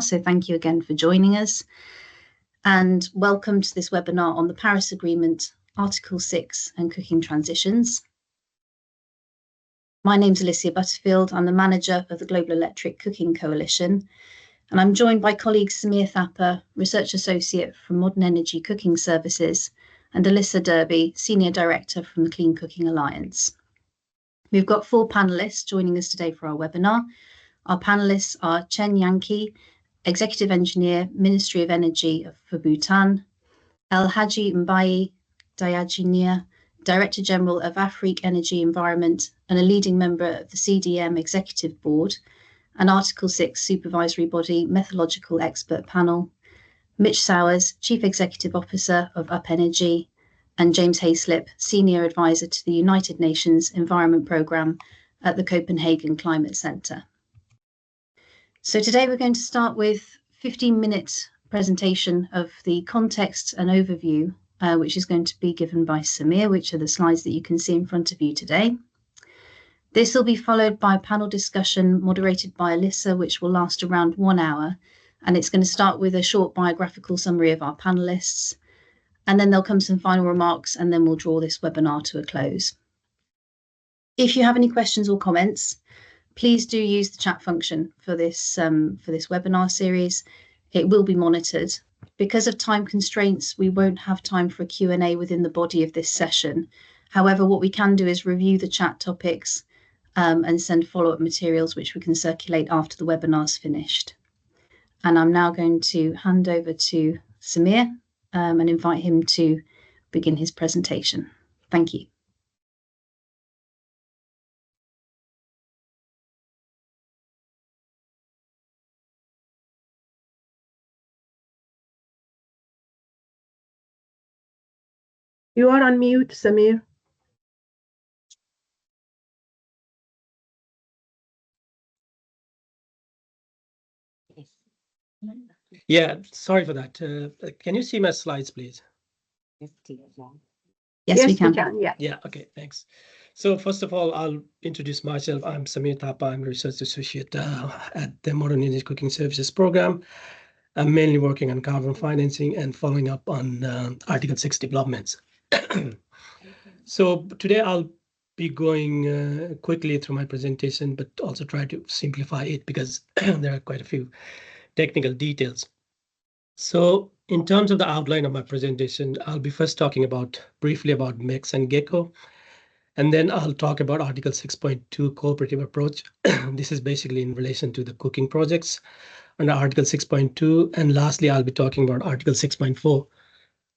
So thank you again for joining us. And welcome to this webinar on the Paris Agreement, Article 6 and cooking transitions. My name's Elisa Butterfield. I'm the manager of the Global Electric Cooking Coalition. And I'm joined by colleagues Samir Thapa, Research Associate from Modern Energy Cooking Services, and Elisa Derby, Senior Director from the Clean Cooking Alliance. We've got 4 panellists joining us today for our webinar. Our panellists are Dechen Yangki, Executive Engineer, Ministry of Energy for Bhutan, Hadji Mbaye Diagne, Director General of Afrique Energy Environment and a leading member of the CDM Executive Board, an Article 6 Supervisory Body Methodological Expert Panel, Mitch Sauers, Chief Executive Officer of UpEnergy, and James Haselip, Senior Advisor to the United Nations Environment Programme at the Copenhagen Climate Centre. So today we're going to start with a 15-minute presentation of the context and overview, which is going to be given by Samir, which are the slides that you can see in front of you today. This will be followed by a panel discussion moderated by Elisa, which will last around 1 hour. And it's going to start with a short biographical summary of our panellists. And then there'll come some final remarks, and then we'll draw this webinar to a close. If you have any questions or comments, please do use the chat function for this webinar series. It will be monitored. Because of time constraints, we won't have time for a Q&A within the body of this session. However, what we can do is review the chat topics and send follow-up materials, which we can circulate after the webinar's finished. And I'm now going to hand over to Samir and invite him to begin his presentation. Thank you. You are on mute, Samir. Yeah, sorry for that. Can you see my slides, please? Yes, we can. Yeah, okay, thanks. So first of all, I'll introduce myself. I'm Samir Thapa. I'm a research associate at the Modern Energy Cooking Services Program. I'm mainly working on carbon financing and following up on Article 6 developments. So today I'll be going quickly through my presentation, but also try to simplify it because there are quite a few technical details. So in terms of the outline of my presentation, I'll be first talking briefly about MECS and GECO, and then I'll talk about Article 6.2 cooperative approach. This is basically in relation to the cooking projects under Article 6.2. And lastly, I'll be talking about Article 6.4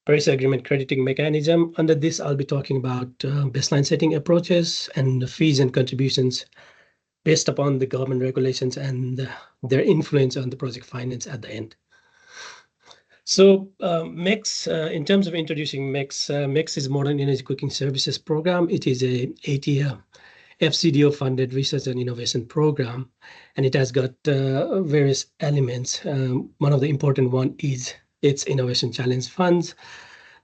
Paris Agreement crediting mechanism. Under this, I'll be talking about baseline setting approaches and the fees and contributions based upon the government regulations and their influence on the project finance at the end. So MECS, in terms of introducing MECS, MECS is Modern Energy Cooking Services Program. It is a 8-year FCDO-funded research and innovation program, and it has got various elements. One of the important one is its Innovation Challenge funds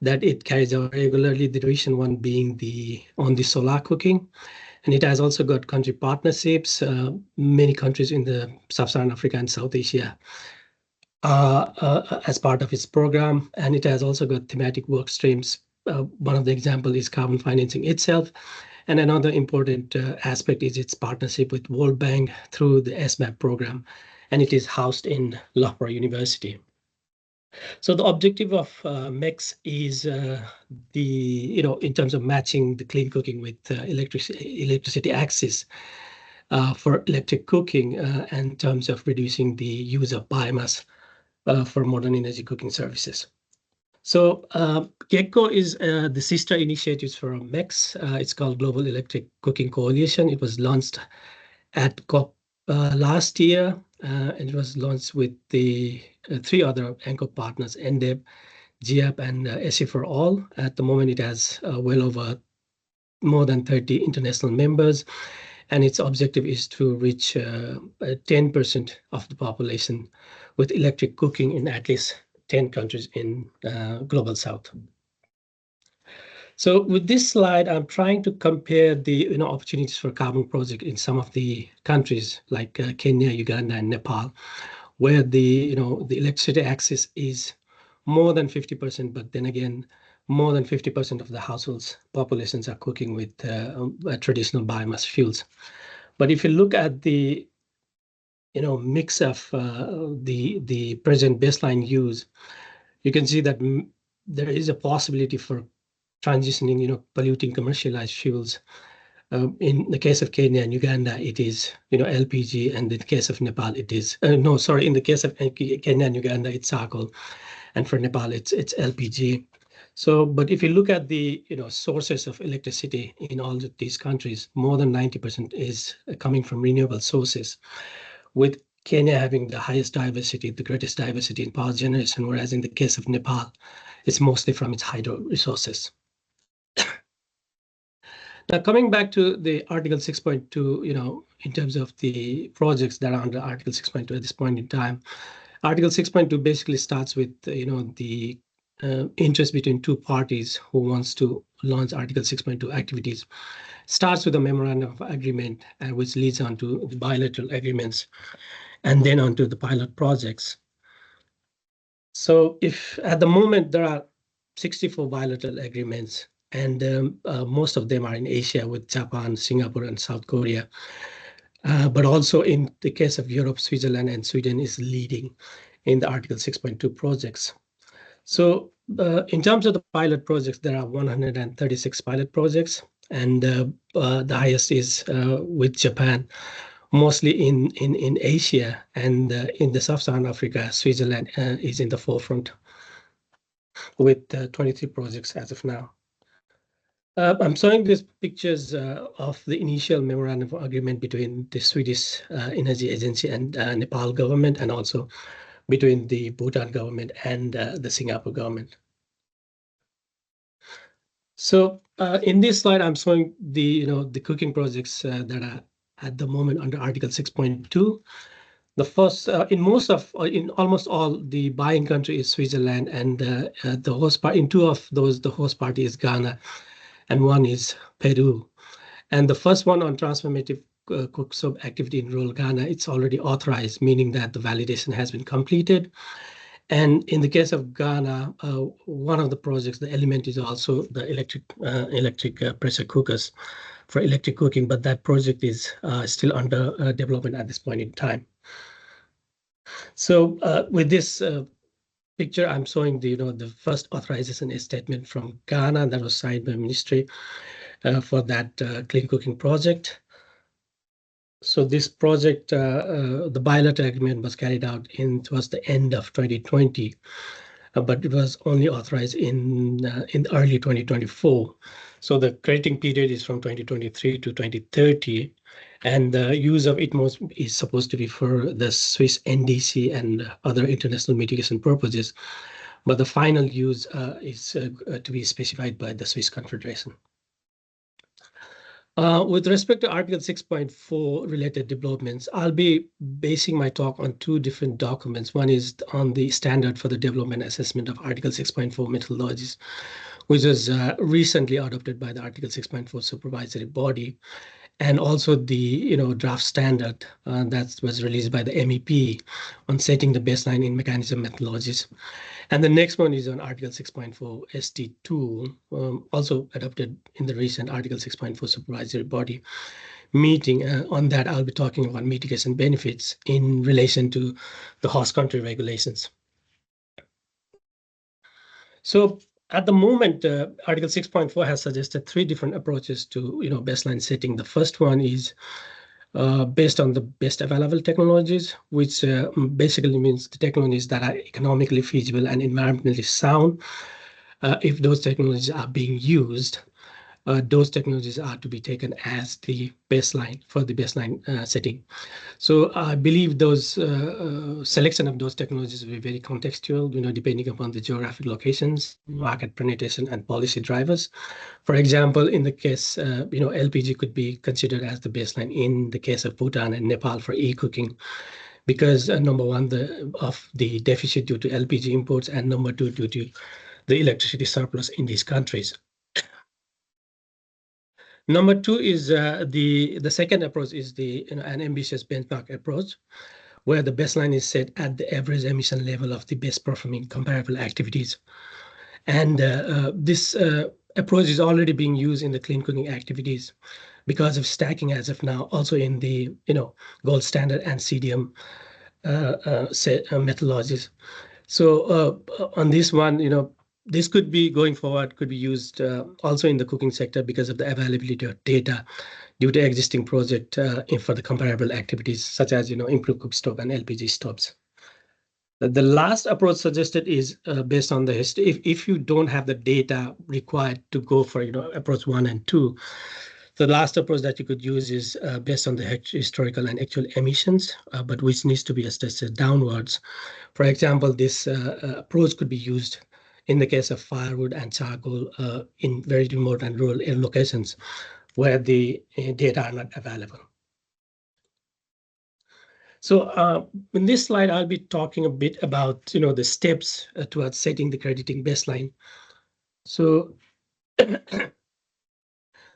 that it carries out regularly, the recent one being on the solar cooking. And it has also got country partnerships, many countries in the Sub-Saharan Africa and South Asia as part of its program. And it has also got thematic work streams. One of the examples is carbon financing itself. And another important aspect is its partnership with World Bank through the SMAP program. And it is housed in Loughborough University. So the objective of MECS is in terms of matching the clean cooking with electricity access for electric cooking and in terms of reducing the use of biomass for modern energy cooking services. So GECO is the sister initiatives for MECS. It's called Global Electric Cooking Coalition. It was launched at COP last year, and it was launched with the 3 other anchor partners, NDEP, GIAP, and SE for All. At the moment, it has well over more than 30 international members, and its objective is to reach 10% of the population with electric cooking in at least 10 countries in Global South. So with this slide, I'm trying to compare the opportunities for carbon project in some of the countries like Kenya, Uganda, and Nepal, where the electricity access is more than 50%, but then again, more than 50% of the households' populations are cooking with traditional biomass fuels. But if you look at the mix of the present baseline use, you can see that there is a possibility for transitioning polluting commercialized fuels. In the case of Kenya and Uganda, it is LPG, and in the case of Nepal, it is in the case of Kenya and Uganda, it's charcoal, and for Nepal, it's LPG. So, but if you look at the sources of electricity in all of these countries, more than 90% is coming from renewable sources, with Kenya having the highest diversity, the greatest diversity in power generation, whereas in the case of Nepal, it's mostly from its hydro resources. Now, coming back to the Article 6.2, in terms of the projects that are under Article 6.2 at this point in time, Article 6.2 basically starts with, the interest between two parties who wants to launch Article 6.2 activities. Starts with a memorandum of agreement, which leads on to the bilateral agreements, and then on to the pilot projects. So if at the moment there are 64 bilateral agreements, and most of them are in Asia with Japan, Singapore, and South Korea. But also in the case of Europe, Switzerland and Sweden is leading in the Article 6.2 projects. So in terms of the pilot projects, there are 136 pilot projects, and the highest is with Japan, mostly in Asia, and in the Sub-Saharan Africa, Switzerland is in the forefront with 23 projects as of now. I'm showing these pictures of the initial memorandum of agreement between the Swedish Energy Agency and Nepal government, and also between the Bhutan government and the Singapore government. So in this slide, I'm showing the the cooking projects that are at the moment under Article 6.2. The first, in almost all, the buying country is Switzerland, and the host part, in two of those, the host party is Ghana, and one is Peru. And the first one on transformative cook soap activity in rural Ghana, it's already authorized, meaning that the validation has been completed. And in the case of Ghana, one of the projects, the element is also the electric pressure cookers for electric cooking, but that project is still under development at this point in time. So with this picture, I'm showing the first authorization statement from Ghana that was signed by Ministry for that clean cooking project. So this project, the bilateral agreement was carried out towards the end of 2020, but it was only authorized in early 2024. So the crediting period is from 2023 to 2030, and the use of it is supposed to be for the Swiss NDC and other international mitigation purposes, but the final use is to be specified by the Swiss Confederation. With respect to Article 6.4 related developments, I'll be basing my talk on two different documents. One is on the standard for the development assessment of Article 6.4 methodologies, which was recently adopted by the Article 6.4 supervisory body, and also the draft standard that was released by the MEP on setting the baseline in mechanism methodologies. And the next one is on Article 6.4 ST2, also adopted in the recent Article 6.4 supervisory body meeting. On that, I'll be talking about mitigation benefits in relation to the host country regulations. So at the moment, Article 6.4 has suggested three different approaches to baseline setting. The first one is based on the best available technologies, which basically means the technologies that are economically feasible and environmentally sound. If those technologies are being used, those technologies are to be taken as the baseline for the baseline setting. So I believe those selection of those technologies will be very contextual, depending upon the geographic locations, market penetration, and policy drivers. For example, in the case, LPG could be considered as the baseline in the case of Bhutan and Nepal for e-cooking, because number one, of the deficit due to LPG imports, and number two, due to the electricity surplus in these countries. Number two is the second approach is an ambitious benchmark approach, where the baseline is set at the average emission level of the best performing comparable activities. And this approach is already being used in the clean cooking activities because of stacking as of now, also in the gold standard and CDM methodologies. So on this one, this could be going forward, could be used also in the cooking sector because of the availability of data due to existing project for the comparable activities such as improved cook stove and LPG stoves. The last approach suggested is based on the history. If you don't have the data required to go for approach 1 and 2, the last approach that you could use is based on the historical and actual emissions, but which needs to be adjusted downwards. For example, this approach could be used in the case of firewood and charcoal in very remote and rural locations where the data are not available. So in this slide, I'll be talking a bit about the steps towards setting the crediting baseline. So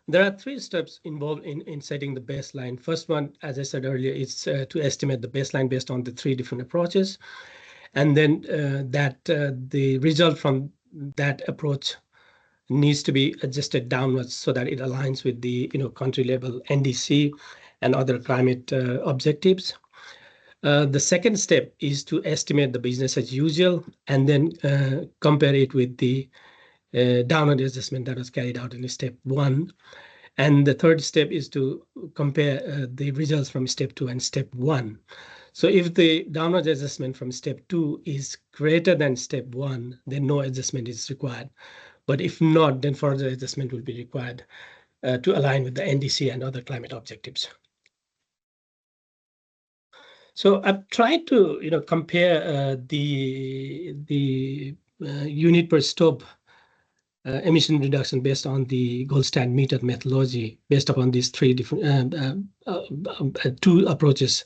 there are 3 steps involved in setting the baseline. First one, as I said earlier, is to estimate the baseline based on the 3 different approaches. And then the result from that approach needs to be adjusted downwards so that it aligns with the country level NDC and other climate objectives. The second step is to estimate the business as usual and then compare it with the downward adjustment that was carried out in step 1. And the third step is to compare the results from step 2 and step 1. So if the downward adjustment from step 2 is greater than step 1, then no adjustment is required. But if not, then further adjustment will be required to align with the NDC and other climate objectives. So I've tried to compare the unit per stove emission reduction based on the gold standard meter methodology based upon these 3 different 2 approaches.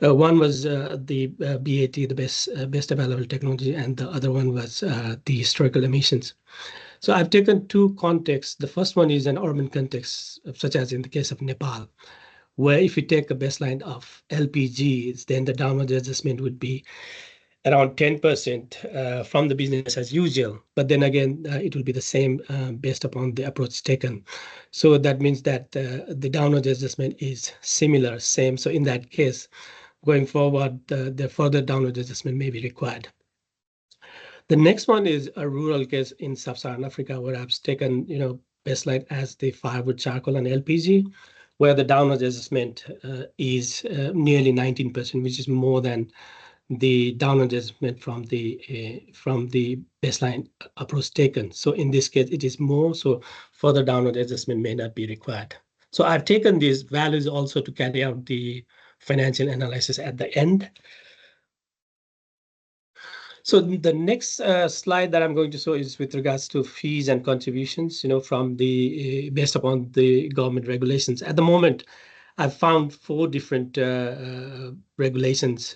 One was the BAT, the best available technology, and the other one was the historical emissions. So I've taken 2 contexts. The first one is an urban context, such as in the case of Nepal, where if you take a baseline of LPGs, then the downward adjustment would be around 10% from the business as usual. But then again, it will be the same based upon the approach taken. So that means that the downward adjustment is similar, same. So in that case, going forward, the further downward adjustment may be required. The next one is a rural case in sub-Saharan Africa, where I've taken baseline as the firewood, charcoal, and LPG, where the downward adjustment is nearly 19%, which is more than the downward adjustment from the baseline approach taken. So in this case, it is more. So further downward adjustment may not be required. So I've taken these values also to carry out the financial analysis at the end. So the next slide that I'm going to show is with regards to fees and contributions, from the based upon the government regulations. At the moment, I've found 4 different regulations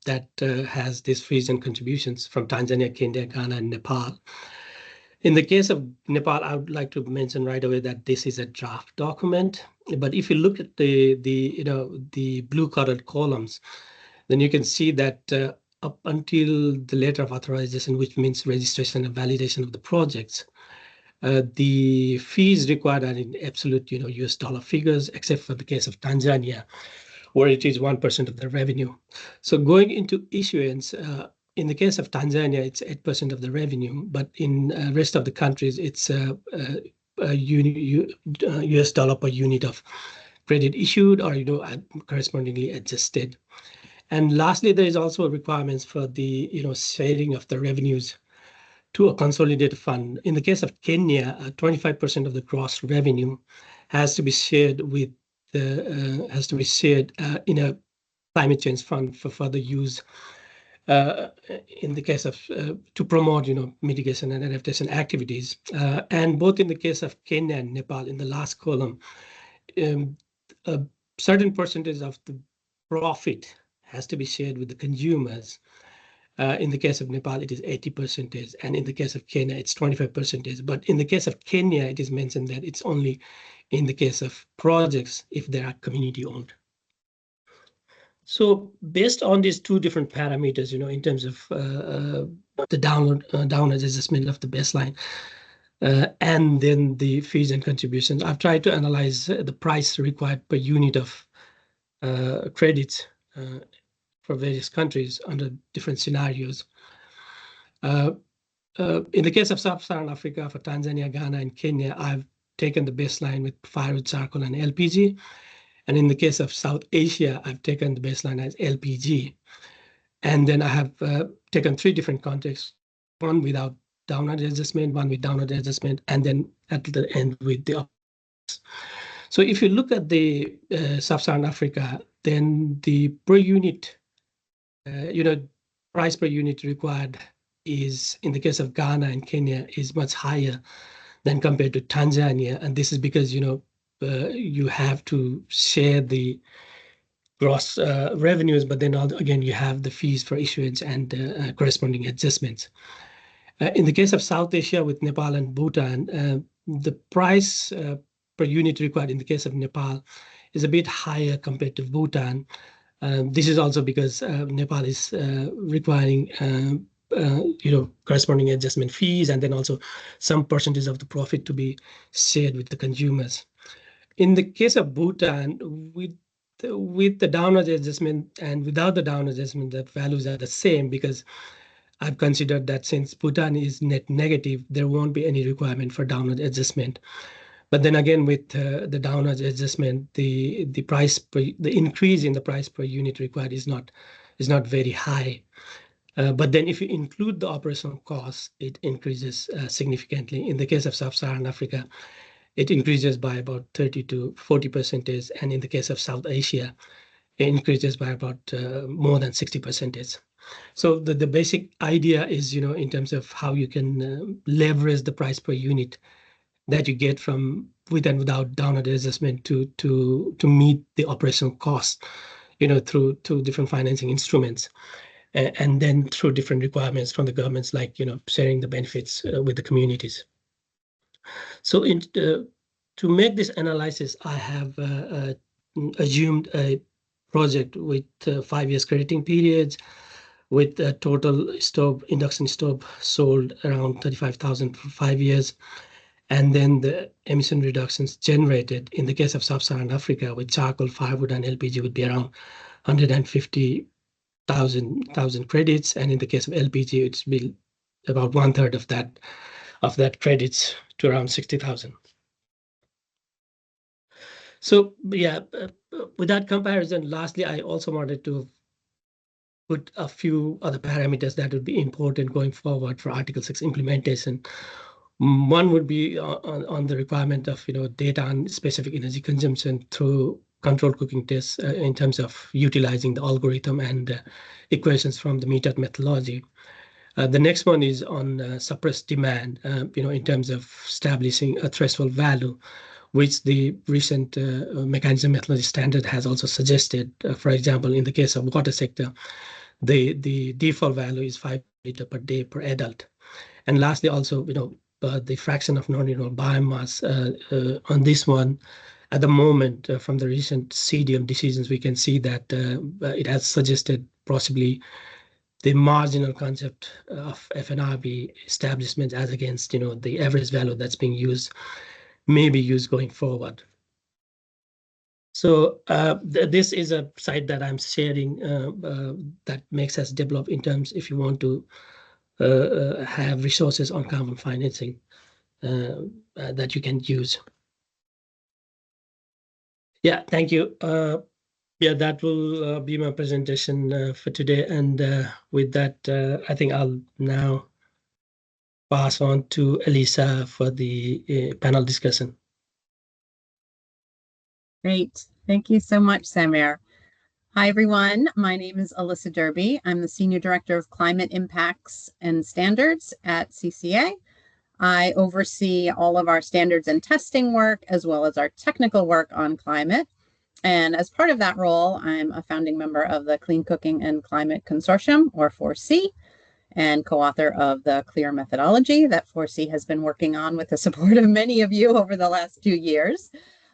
that has these fees and contributions from Tanzania, Kenya, Ghana, and Nepal. In the case of Nepal, I would like to mention right away that this is a draft document. But if you look at the blue-colored columns, then you can see that up until the letter of authorization, which means registration and validation of the projects, the fees required are in absolute, US dollar figures, except for the case of Tanzania, where it is 1% of the revenue. So going into issuance, in the case of Tanzania, it's 8% of the revenue, but in rest of the countries, it's US dollar per unit of credit issued, or correspondingly adjusted. And lastly, there is also requirements for the sharing of the revenues to a consolidated fund. In the case of Kenya, 25% of the gross revenue has to be shared with in a climate change fund for further use. In the case of to promote mitigation and adaptation activities, and both in the case of Kenya and Nepal, in the last column, a certain percentage of the profit has to be shared with the consumers. In the case of Nepal, it is 80%, and in the case of Kenya, it's 25%. But in the case of Kenya, it is mentioned that it's only in the case of projects if they are community owned. So based on these two different parameters, in terms of the downward adjustment of the baseline, and then the fees and contributions, I've tried to analyze the price required per unit of credits for various countries under different scenarios. In the case of Sub-Saharan Africa, for Tanzania, Ghana, and Kenya, I've taken the baseline with firewood, charcoal, and LPG. And in the case of South Asia, I've taken the baseline as LPG. And then I have taken three different contexts, one without downward adjustment, one with downward adjustment, and then at the end with the upwards. So if you look at the Sub-Saharan Africa, then the per unit, price per unit required is, in the case of Ghana and Kenya, is much higher than compared to Tanzania. And this is because, you have to share the gross revenues, but then again, you have the fees for issuance and corresponding adjustments. In the case of South Asia with Nepal and Bhutan, the price per unit required in the case of Nepal is a bit higher compared to Bhutan. This is also because Nepal is requiring corresponding adjustment fees, and then also some percentage of the profit to be shared with the consumers. In the case of Bhutan, with the downward adjustment and without the downward adjustment, the values are the same, because I've considered that since Bhutan is net negative, there won't be any requirement for downward adjustment. But then again, with the downward adjustment, the increase in the price per unit required is not very high. But then if you include the operational costs, it increases significantly. In the case of Sub-Saharan Africa, it increases by about 30 to 40%. And in the case of South Asia, it increases by about more than 60%. So the basic idea is, in terms of how you can leverage the price per unit that you get from with and without downward adjustment to meet the operational costs, through different financing instruments, and then through different requirements from the governments, like sharing the benefits with the communities. So to make this analysis, I have assumed a project with 5 years crediting periods, with a total induction stove sold around 35,000 for 5 years. And then the emission reductions generated in the case of Sub-Saharan Africa with charcoal, firewood, and LPG would be around 150,000 credits. And in the case of LPG, it's be about 1/3 of that credits to around 60,000. So yeah, with that comparison, lastly, I also wanted to put a few other parameters that would be important going forward for Article 6 implementation. One would be on the requirement of data on specific energy consumption through controlled cooking tests in terms of utilizing the algorithm and equations from the metered methodology. The next one is on suppressed demand, in terms of establishing a threshold value, which the recent mechanism methodology standard has also suggested. For example, in the case of water sector, the default value is 5 liters per day per adult. And lastly, also, the fraction of non-renewable biomass on this one, at the moment, from the recent CDM decisions, we can see that it has suggested possibly the marginal concept of FNRB establishment as against, the average value that's being used, may be used going forward. So this is a site that I'm sharing that MECS has developed in terms, if you want to have resources on carbon financing that you can use. Yeah, thank you. Yeah, that will be my presentation for today. And with that, I think I'll now pass on to Elisa for the panel discussion. Great. Thank you so much, Samir. Hi, everyone. My name is Elisa Derby. I'm the Senior Director of Climate Impacts and Standards at CCA. I oversee all of our standards and testing work, as well as our technical work on climate. And as part of that role, I'm a founding member of the Clean Cooking and Climate Consortium, or 4C, and co-author of the CLEAR methodology that 4C has been working on with the support of many of you over the last 2 years.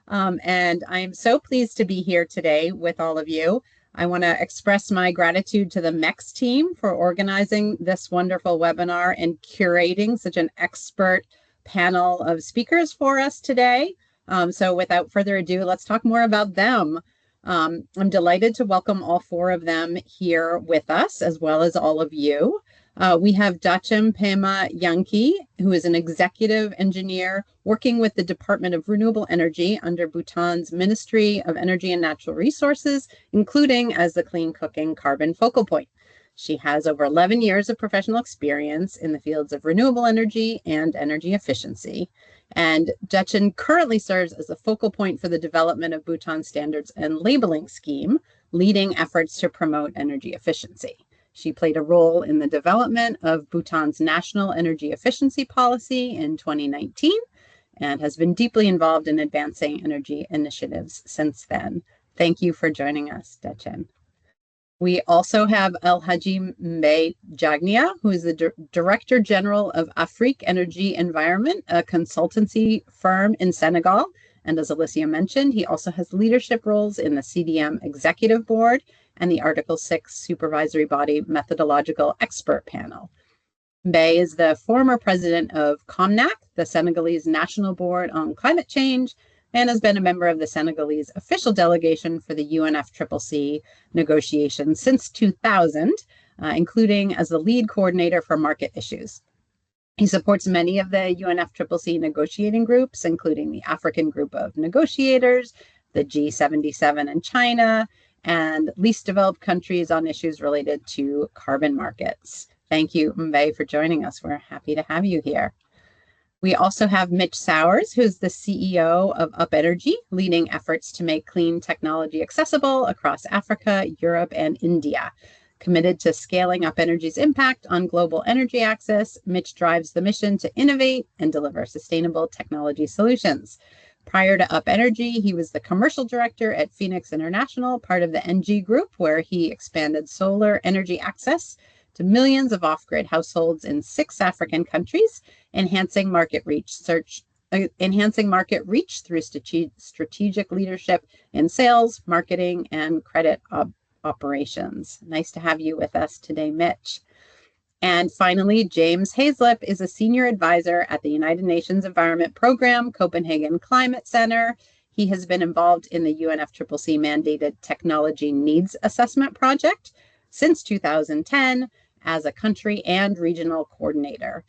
And I am so pleased to be here today with all of you. I want to express my gratitude to the MECS team for organizing this wonderful webinar and curating such an expert panel of speakers for us today. So without further ado, let's talk more about them. I'm delighted to welcome all four of them here with us, as well as all of you. We have Dechen Pema Yangki, who is an executive engineer working with the Department of Renewable Energy under Bhutan's Ministry of Energy and Natural Resources, including as the Clean Cooking Carbon Focal Point. She has over 11 years of professional experience in the fields of renewable energy and energy efficiency. And Dechen currently serves as the focal point for the development of Bhutan's standards and labeling scheme, leading efforts to promote energy efficiency. She played a role in the development of Bhutan's national energy efficiency policy in 2019 and has been deeply involved in advancing energy initiatives since then. Thank you for joining us, Dechen. We also have Hadji Mbaye Diagne, who is the Director General of Afrique Energy Environment, a consultancy firm in Senegal. And as Alicia mentioned, he also has leadership roles in the CDM Executive Board and the Article 6 Supervisory Body Methodological Expert Panel. Mbaye is the former president of COMNAC, the Senegalese National Board on Climate Change, and has been a member of the Senegalese official delegation for the UNFCCC negotiations since 2000, including as the lead coordinator for market issues. He supports many of the UNFCCC negotiating groups, including the African Group of Negotiators, the G77 in China, and least developed countries on issues related to carbon markets. Thank you, Mbaye, for joining us. We're happy to have you here. We also have Mitch Sauers, who's the CEO of UpEnergy, leading efforts to make clean technology accessible across Africa, Europe, and India. Committed to scaling UpEnergy's impact on global energy access, Mitch drives the mission to innovate and deliver sustainable technology solutions. Prior to UpEnergy, he was the commercial director at Phoenix International, part of the NG Group, where he expanded solar energy access to millions of off-grid households in 6 African countries, enhancing market reach through strategic leadership in sales, marketing, and credit operations. Nice to have you with us today, Mitch. And finally, James Haselip is a senior advisor at the United Nations Environment Programme, Copenhagen Climate Centre. He has been involved in the UNFCCC mandated Technology Needs Assessment Project since 2010 as a country and regional coordinator.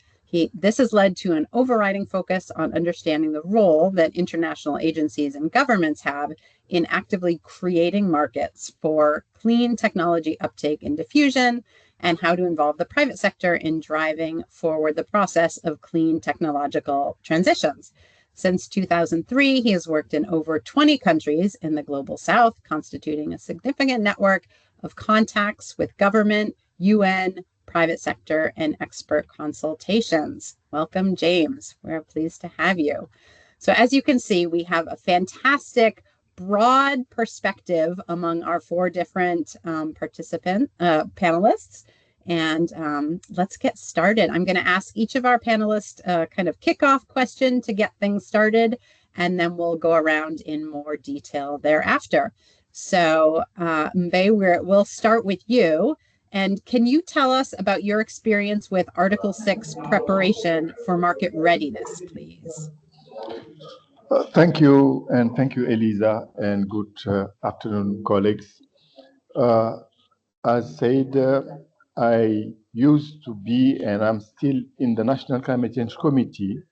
This has led to an overriding focus on understanding the role that international agencies and governments have in actively creating markets for clean technology uptake and diffusion, and how to involve the private sector in driving forward the process of clean technological transitions. Since 2003, he has worked in over 20 countries in the Global South, constituting a significant network of contacts with government, UN, private sector, and expert consultations. Welcome, James. We're pleased to have you. So as you can see, we have a fantastic broad perspective among our 4 different panelists. And let's get started. I'm going to ask each of our panelists a kind of kickoff question to get things started, and then we'll go around in more detail thereafter. So Mbaye, we'll start with you. And can you tell us about your experience with Article 6 preparation for market readiness, please? Thank you, and thank you, Elisa, and good afternoon, colleagues. As said, I used to be, and I'm still in the National Climate Change Committee,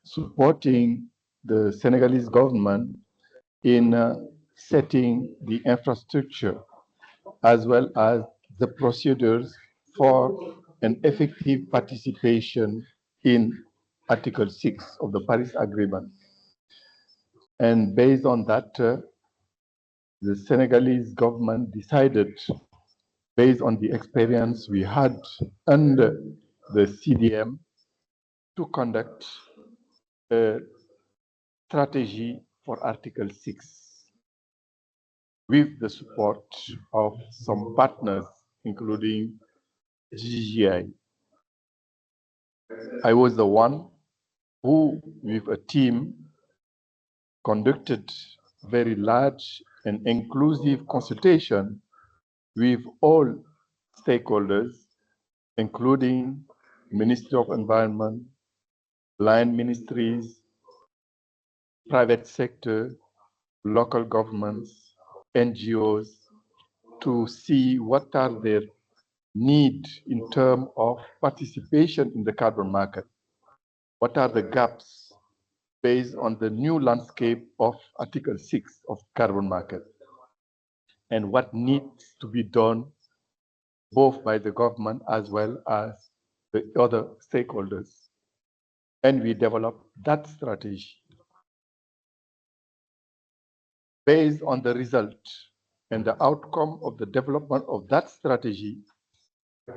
supporting the Senegalese government in setting the infrastructure as well as the procedures for an effective participation in Article 6 of the Paris Agreement. And based on that, the Senegalese government decided, based on the experience we had under the CDM, to conduct a strategy for Article 6 with the support of some partners, including GGI. I was the one who, with a team, conducted very large and inclusive consultation with all stakeholders, including Ministry of Environment, line ministries, private sector, local governments, NGOs, to see what are their needs in terms of participation in the carbon market. What are the gaps based on the new landscape of Article 6 of carbon market? And what needs to be done both by the government as well as the other stakeholders. And we develop that strategy. Based on the result and the outcome of the development of that strategy,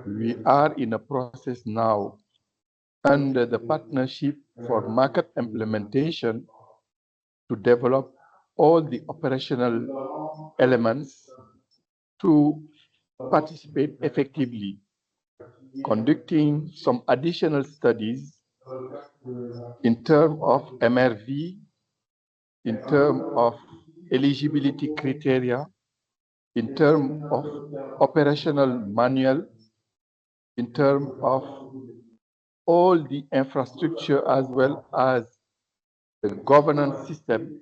we are in a process now under the Partnership for Market Implementation to develop all the operational elements to participate effectively, conducting some additional studies in terms of MRV, in terms of eligibility criteria, in terms of operational manual, in terms of all the infrastructure as well as the governance system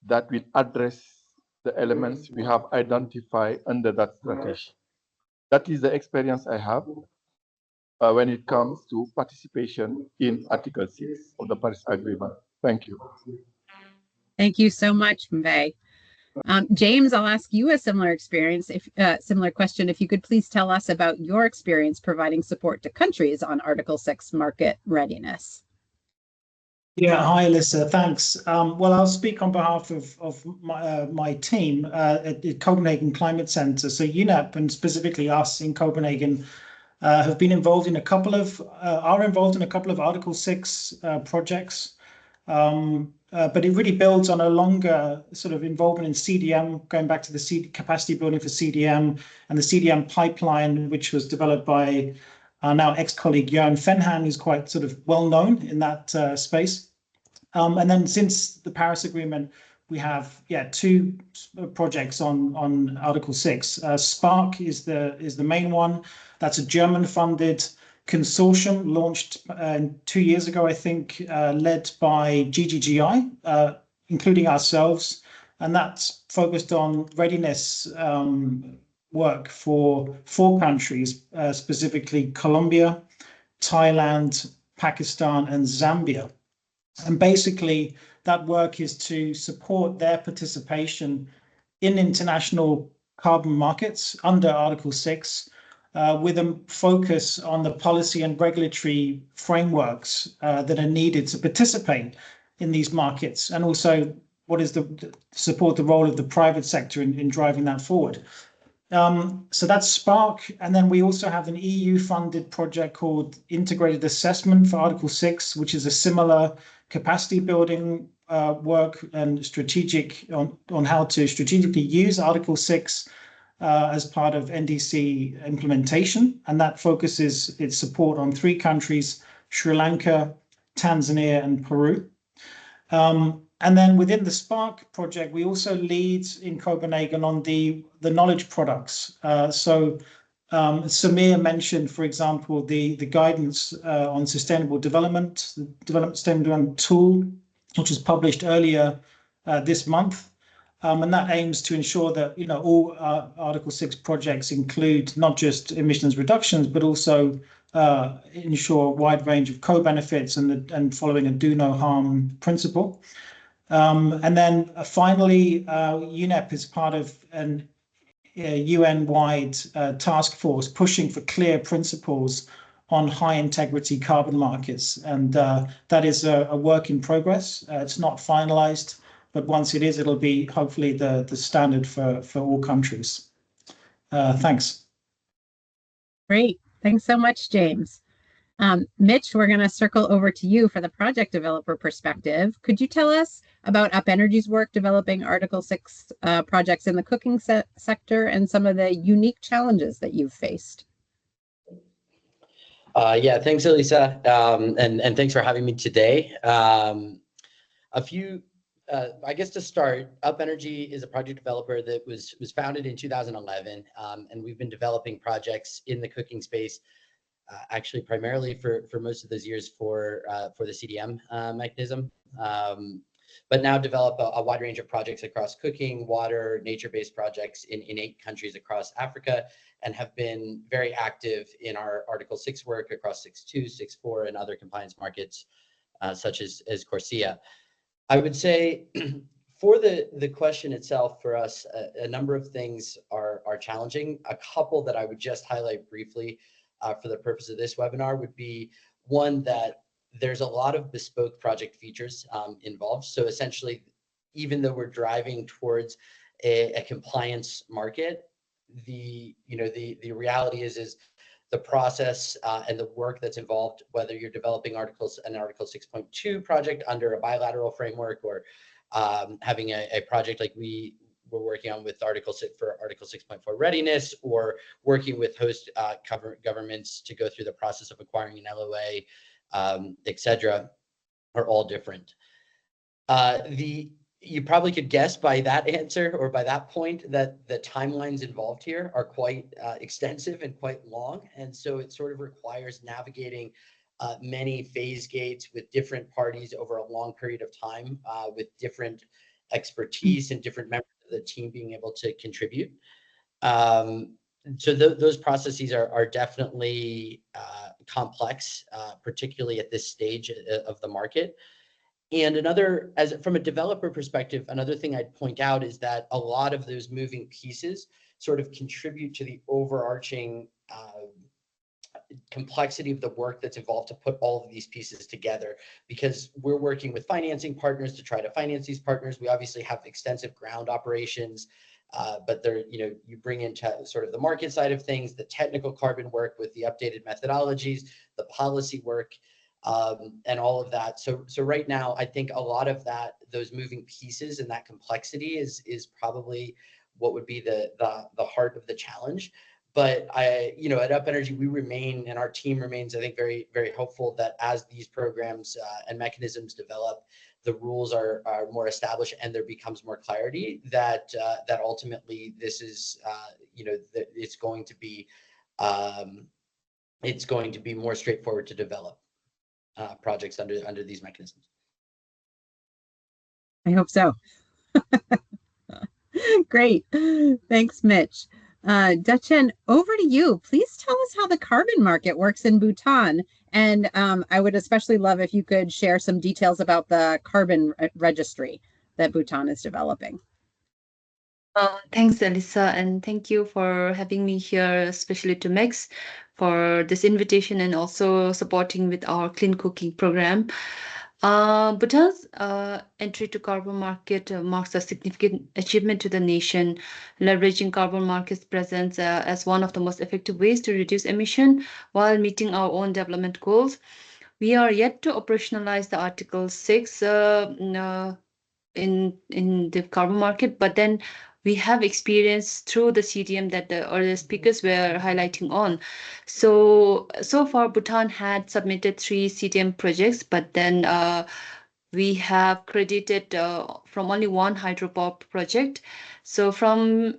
that will address the elements we have identified under that strategy. That is the experience I have when it comes to participation in Article 6 of the Paris Agreement. Thank you. Thank you so much, Mbaye. James, I'll ask you a similar question. If you could please tell us about your experience providing support to countries on Article 6 market readiness. Yeah, hi, Elisa. Thanks. Well, I'll speak on behalf of my team at the Copenhagen Climate Centre. So UNEP, and specifically us in Copenhagen, have been involved in a couple of Article 6 projects. But it really builds on a longer sort of involvement in CDM, going back to the capacity building for CDM and the CDM pipeline, which was developed by our now ex-colleague Jørgen Fenhan, who's quite sort of well known in that space. And then since the Paris Agreement, we have two projects on Article 6. Spark is the main one. That's a German-funded consortium launched 2 years ago, I think, led by GGGI, including ourselves, and that's focused on readiness work for 4 countries, specifically Colombia, Thailand, Pakistan, and Zambia. And basically, that work is to support their participation in international carbon markets under Article 6, with a focus on the policy and regulatory frameworks that are needed to participate in these markets, and also what is support the role of the private sector in driving that forward. So that's Spark, and then we also have an EU-funded project called Integrated Assessment for Article 6, which is a similar capacity building work and strategic on how to strategically use Article 6 as part of NDC implementation, and that focuses its support on 3 countries, Sri Lanka, Tanzania, and Peru. And then within the Spark project, we also lead in Copenhagen on the knowledge products. So Samir mentioned, for example, the guidance on sustainable development, the sustainable development tool, which was published earlier this month. And that aims to ensure that all Article 6 projects include not just emissions reductions, but also ensure a wide range of co-benefits and following a do no harm principle. And then finally, UNEP is part of an UN-wide task force pushing for clear principles on high integrity carbon markets. And that is a work in progress. It's not finalized, but once it is, it'll be hopefully the standard for all countries. Thanks. Great. Thanks so much, James. Mitch, we're going to circle over to you for the project developer perspective. Could you tell us about UpEnergy's work developing Article 6 projects in the cooking sector and some of the unique challenges that you've faced? Yeah, thanks, Elisa, and thanks for having me today. A few I guess to start, UpEnergy is a project developer that was founded in 2011, and we've been developing projects in the cooking space, actually primarily for most of those years for the CDM mechanism, but now develop a wide range of projects across cooking, water, nature-based projects in 8 countries across Africa, and have been very active in our Article 6 work across 6.2, 6.4, and other compliance markets such as Corsia. I would say for the question itself, for us, a number of things are challenging. A couple that I would just highlight briefly for the purpose of this webinar would be one, that there's a lot of bespoke project features involved. So essentially, even though we're driving towards a compliance market, the reality is the process and the work that's involved, whether you're developing an Article 6.2 project under a bilateral framework, or having a project like we're working on with Article 6.4 readiness, or working with host governments to go through the process of acquiring an LOA, etc., are all different. You probably could guess by that answer, or by that point, that the timelines involved here are quite extensive and quite long. And so it sort of requires navigating many phase gates with different parties over a long period of time, with different expertise and different members of the team being able to contribute. So those processes are definitely complex, particularly at this stage of the market. And from a developer perspective, another thing I'd point out is that a lot of those moving pieces sort of contribute to the overarching complexity of the work that's involved to put all of these pieces together, because we're working with financing partners to try to finance these partners. We obviously have extensive ground operations, but you bring into sort of the market side of things, the technical carbon work with the updated methodologies, the policy work, and all of that. So right now, I think a lot of those moving pieces and that complexity is probably what would be the heart of the challenge. But at UpEnergy, we remain, and our team remains, I think, very, very hopeful that as these programs and mechanisms develop, the rules are more established and there becomes more clarity, that ultimately this is, it's going to be more straightforward to develop projects under these mechanisms. I hope so. Great. Thanks, Mitch. Dechen, over to you. Please tell us how the carbon market works in Bhutan. And I would especially love if you could share some details about the carbon registry that Bhutan is developing. Thanks, Elisa, and thank you for having me here, especially to MECS, for this invitation and also supporting with our clean cooking program. Bhutan's entry to carbon market marks a significant achievement to the nation, leveraging carbon markets presence as one of the most effective ways to reduce emission while meeting our own development goals. We are yet to operationalize the Article 6 in the carbon market, but then we have experienced through the CDM that the earlier speakers were highlighting on. So far, Bhutan had submitted 3 CDM projects, but then we have credited from only 1 hydropower project. So from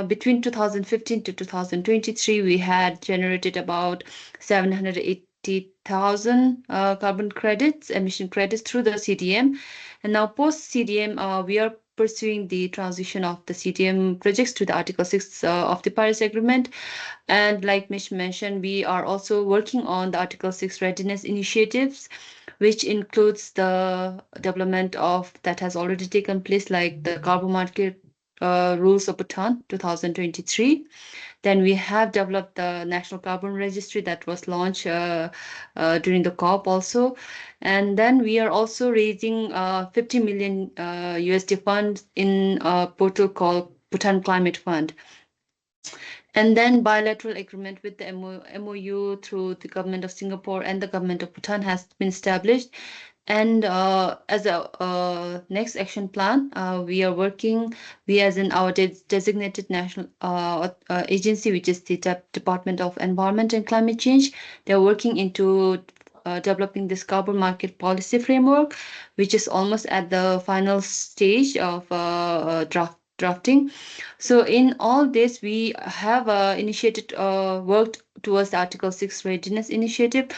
between 2015 to 2023, we had generated about 780,000 carbon credits, emission credits through the CDM. And now post CDM, we are pursuing the transition of the CDM projects to the Article 6 of the Paris Agreement. And like Mitch mentioned, we are also working on the Article 6 readiness initiatives, which includes the development of that has already taken place, like the carbon market rules of Bhutan 2023. Then we have developed the National Carbon Registry that was launched during the COP also. And then we are also raising 50 million USD funds in a portal called Bhutan Climate Fund. And then bilateral agreement with the MOU through the government of Singapore and the government of Bhutan has been established. And as a next action plan, we are working, as in our designated national agency, which is the Department of Environment and Climate Change. They're working into developing this carbon market policy framework, which is almost at the final stage of drafting. So in all this, we have worked towards the Article 6 readiness initiative,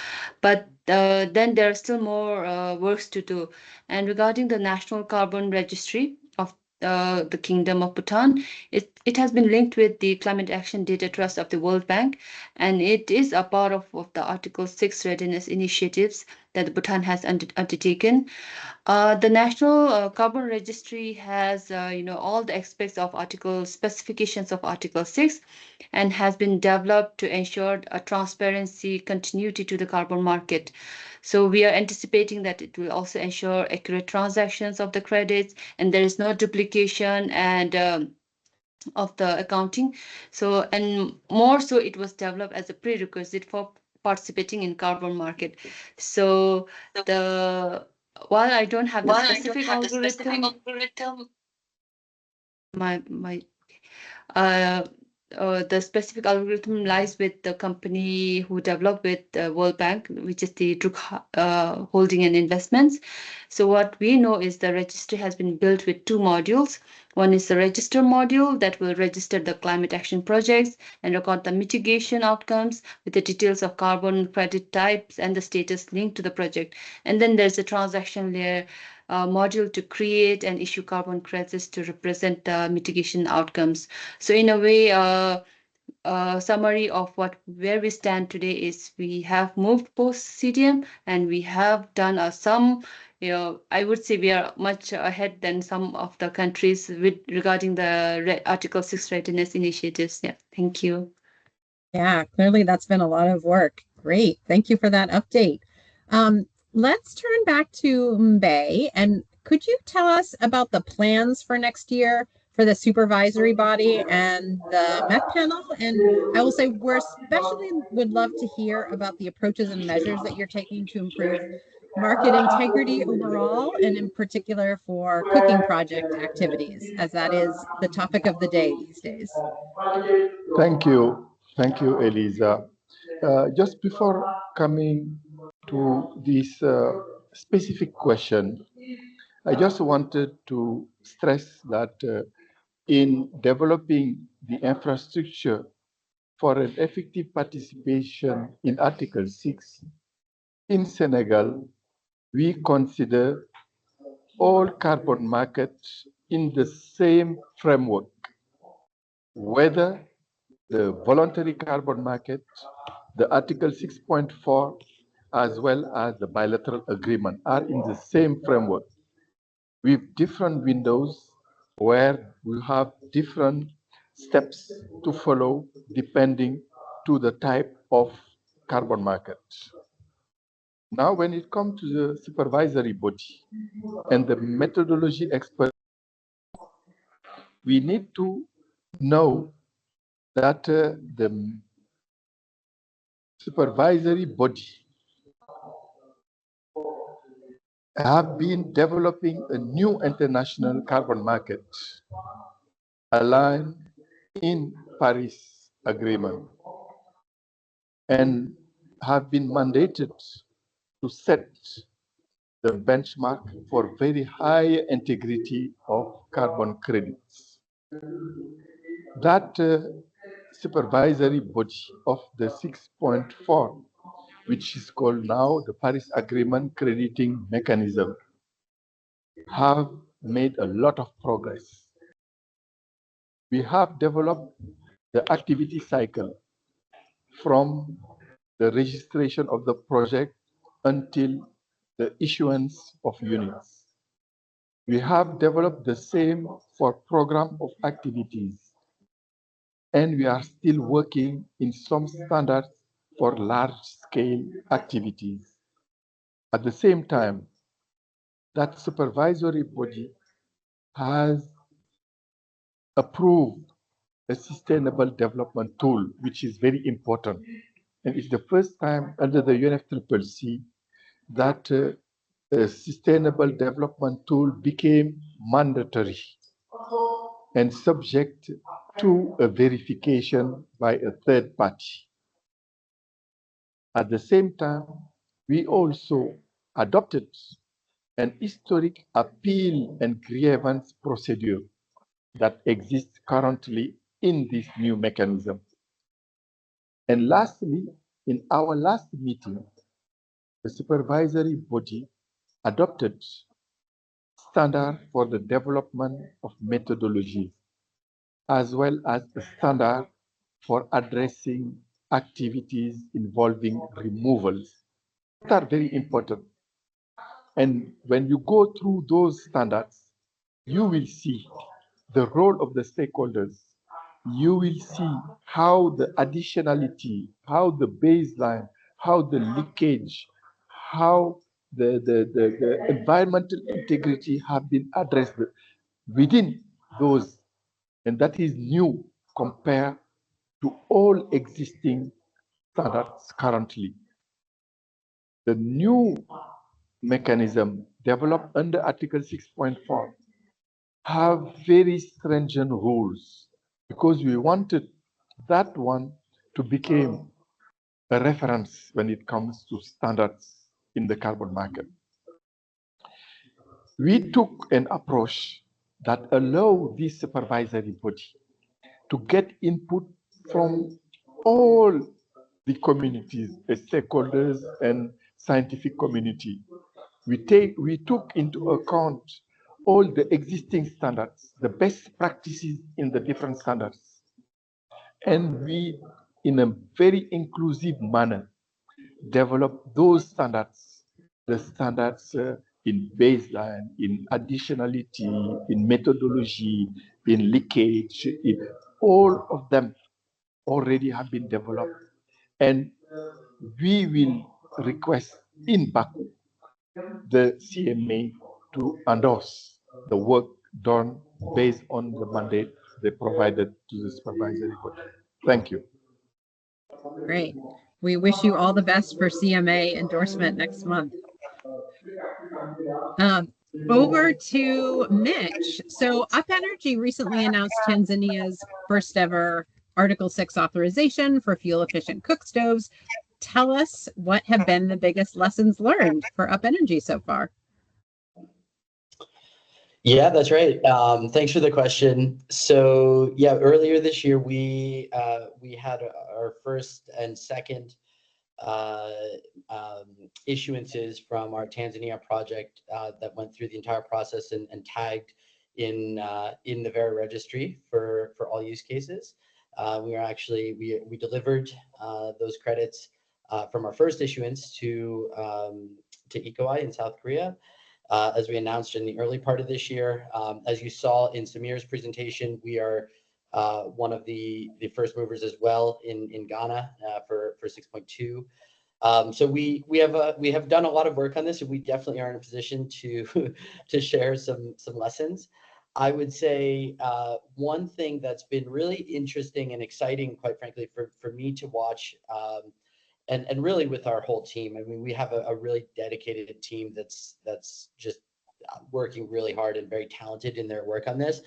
but then there are still more works to do. And regarding the National Carbon Registry of the Kingdom of Bhutan, it has been linked with the Climate Action Data Trust of the World Bank, and it is a part of the Article 6 readiness initiatives that Bhutan has undertaken. The National Carbon Registry has, all the aspects of specifications of Article 6, and has been developed to ensure a transparency, continuity to the carbon market. So we are anticipating that it will also ensure accurate transactions of the credits, and there is no duplication and of the accounting. So, and more so, it was developed as a prerequisite for participating in carbon market. So while I don't have the specific algorithm, the specific algorithm lies with the company who developed with the World Bank, which is the Druk Holding and Investments. So what we know is the registry has been built with two modules. One is the register module that will register the climate action projects and record the mitigation outcomes with the details of carbon credit types and the status linked to the project. And then there's a transaction layer module to create and issue carbon credits to represent the mitigation outcomes. So in a way, summary of where we stand today is we have moved post CDM, and we have done some, I would say we are much ahead than some of the countries regarding the Article 6 readiness initiatives. Yeah, thank you. Yeah, clearly that's been a lot of work. Great. Thank you for that update. Let's turn back to Mbaye, and could you tell us about the plans for next year for the supervisory body and the MEC panel? And I will say we're especially would love to hear about the approaches and measures that you're taking to improve market integrity overall, and in particular for cooking project activities, as that is the topic of the day these days. Thank you. Thank you, Elisa. Just before coming to this specific question, I just wanted to stress that in developing the infrastructure for an effective participation in Article 6, in Senegal, we consider all carbon markets in the same framework, whether the voluntary carbon market, the Article 6.4, as well as the bilateral agreement are in the same framework with different windows where we have different steps to follow depending to the type of carbon market. Now, when it comes to the supervisory body and the methodology expert, we need to know that the supervisory body have been developing a new international carbon market aligned in Paris Agreement and have been mandated to set the benchmark for very high integrity of carbon credits. That supervisory body of the 6.4, which is called now the Paris Agreement Crediting Mechanism, have made a lot of progress. We have developed the activity cycle from the registration of the project until the issuance of units. We have developed the same for program of activities, and we are still working in some standards for large-scale activities. At the same time, that supervisory body has approved a sustainable development tool, which is very important. And it's the first time under the UNFCCC that a sustainable development tool became mandatory and subject to a verification by a third party. At the same time, we also adopted an historic appeal and grievance procedure that exists currently in this new mechanism. And lastly, in our last meeting, the supervisory body adopted standard for the development of methodologies, as well as a standard for addressing activities involving removals that are very important. And when you go through those standards, you will see the role of the stakeholders. You will see how the additionality, how the baseline, how the leakage, how the environmental integrity have been addressed within those. And that is new compared to all existing standards currently. The new mechanism developed under Article 6.4 have very stringent rules because we wanted that one to become a reference when it comes to standards in the carbon market. We took an approach that allowed this supervisory body to get input from all the communities, the stakeholders and scientific community. We took into account all the existing standards, the best practices in the different standards. And we, in a very inclusive manner, develop those standards, the standards in baseline, in additionality, in methodology, in leakage, all of them already have been developed. And we will request in Baku the CMA to endorse the work done based on the mandate they provided to the supervisory body. Thank you. Great. We wish you all the best for CMA endorsement next month. Over to Mitch. So UpEnergy recently announced Tanzania's first ever Article 6 authorization for fuel efficient cook stoves. Tell us what have been the biggest lessons learned for UpEnergy so far. Yeah, that's right. Thanks for the question. So yeah, earlier this year we had our first and second issuances from our Tanzania project that went through the entire process and tagged in the Vera registry for all use cases. We delivered those credits from our first issuance to ECOI in South Korea. As we announced in the early part of this year. As you saw in Samir's presentation, we are one of the first movers as well in Ghana for 6.2. So we have done a lot of work on this, and we definitely are in a position to share some lessons. I would say one thing that's been really interesting and exciting, quite frankly, for me to watch. And really with our whole team, I mean, we have a really dedicated team that's just working really hard and very talented in their work on this.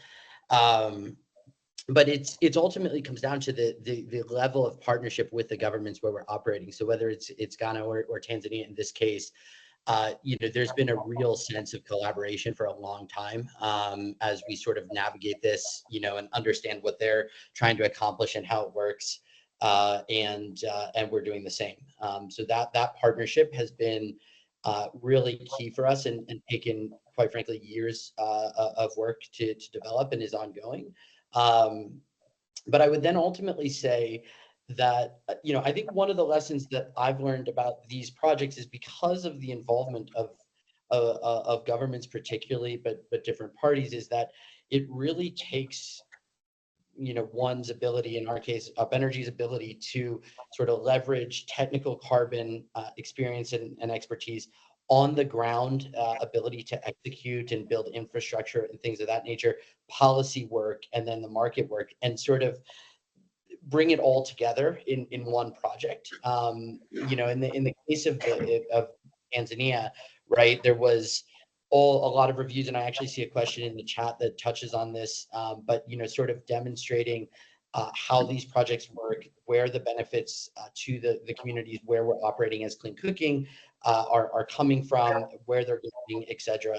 But it's ultimately comes down to the level of partnership with the governments where we're operating. So whether it's Ghana or Tanzania in this case, there's been a real sense of collaboration for a long time as we sort of navigate this, and understand what they're trying to accomplish and how it works. And we're doing the same. So that partnership has been really key for us and taken, quite frankly, years of work to develop and is ongoing. But I would then ultimately say that, I think one of the lessons that I've learned about these projects is because of the involvement of governments particularly, but different parties, is that it really takes one's ability, in our case, UpEnergy's ability to sort of leverage technical carbon experience and expertise on the ground, ability to execute and build infrastructure and things of that nature, policy work, and then the market work, and sort of bring it all together in one project. In the case of Tanzania, right, there was a lot of reviews, and I actually see a question in the chat that touches on this, but sort of demonstrating how these projects work, where the benefits to the communities where we're operating as clean cooking are coming from, where they're going, etc.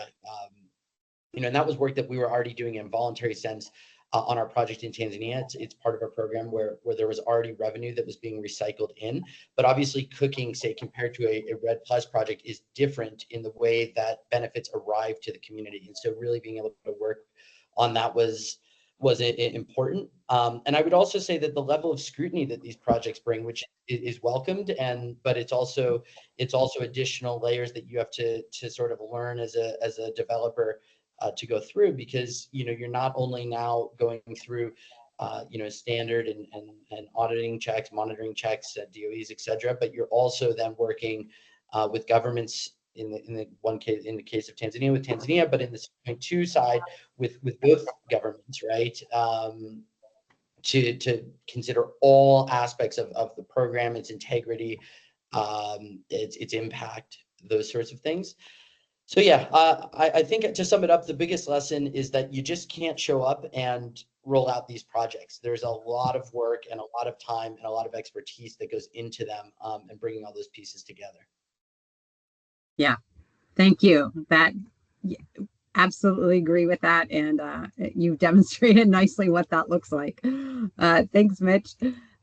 And that was work that we were already doing in voluntary sense on our project in Tanzania. It's part of our program where there was already revenue that was being recycled in. But obviously cooking, say, compared to a RED Plus project is different in the way that benefits arrive to the community. And so really being able to work on that was important. And I would also say that the level of scrutiny that these projects bring, which is welcomed, but it's also additional layers that you have to sort of learn as a developer to go through, because you're not only now going through standard and auditing checks, monitoring checks, DOEs, etc., but you're also then working with governments in the case of Tanzania with Tanzania, but in the 6.2 side with both governments, right? To consider all aspects of the program, its integrity, its impact, those sorts of things. So yeah, I think to sum it up, the biggest lesson is that you just can't show up and roll out these projects. There's a lot of work and a lot of time and a lot of expertise that goes into them, and bringing all those pieces together. Yeah, thank you. Absolutely agree with that, and you've demonstrated nicely what that looks like. Thanks, Mitch.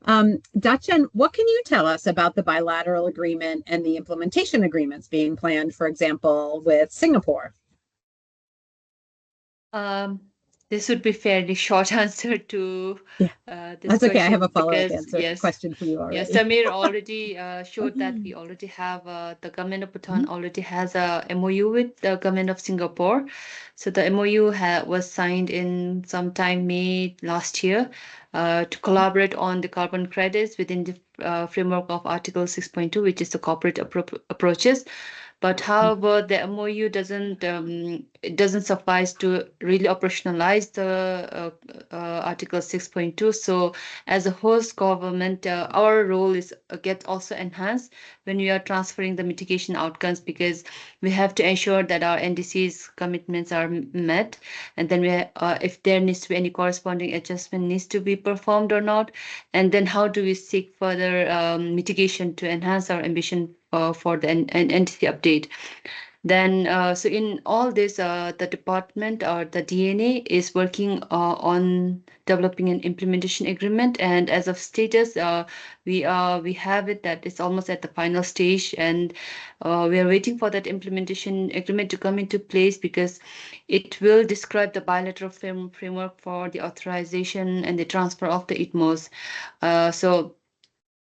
Dechen, what can you tell us about the bilateral agreement and the implementation agreements being planned, for example, with Singapore? This would be fairly short answer to this That's okay. I have a follow-up yes, question for you already. Yes, Samir already showed that we already have the government of Bhutan already has a MOU with the government of Singapore. So the MOU was signed in sometime May last year to collaborate on the carbon credits within the framework of Article 6.2, which is the cooperative approaches. But however, the MOU doesn't suffice to really operationalize the Article 6.2. So as a host government, our role gets also enhanced when we are transferring the mitigation outcomes, because we have to ensure that our NDC's commitments are met, and then if there needs to be any corresponding adjustment needs to be performed or not, and then how do we seek further mitigation to enhance our ambition for the NDC update. Then, so in all this, the department or the DNA is working on developing an implementation agreement, and as of status, we have it that it's almost at the final stage, and we are waiting for that implementation agreement to come into place, because it will describe the bilateral framework for the authorization and the transfer of the ITMOs.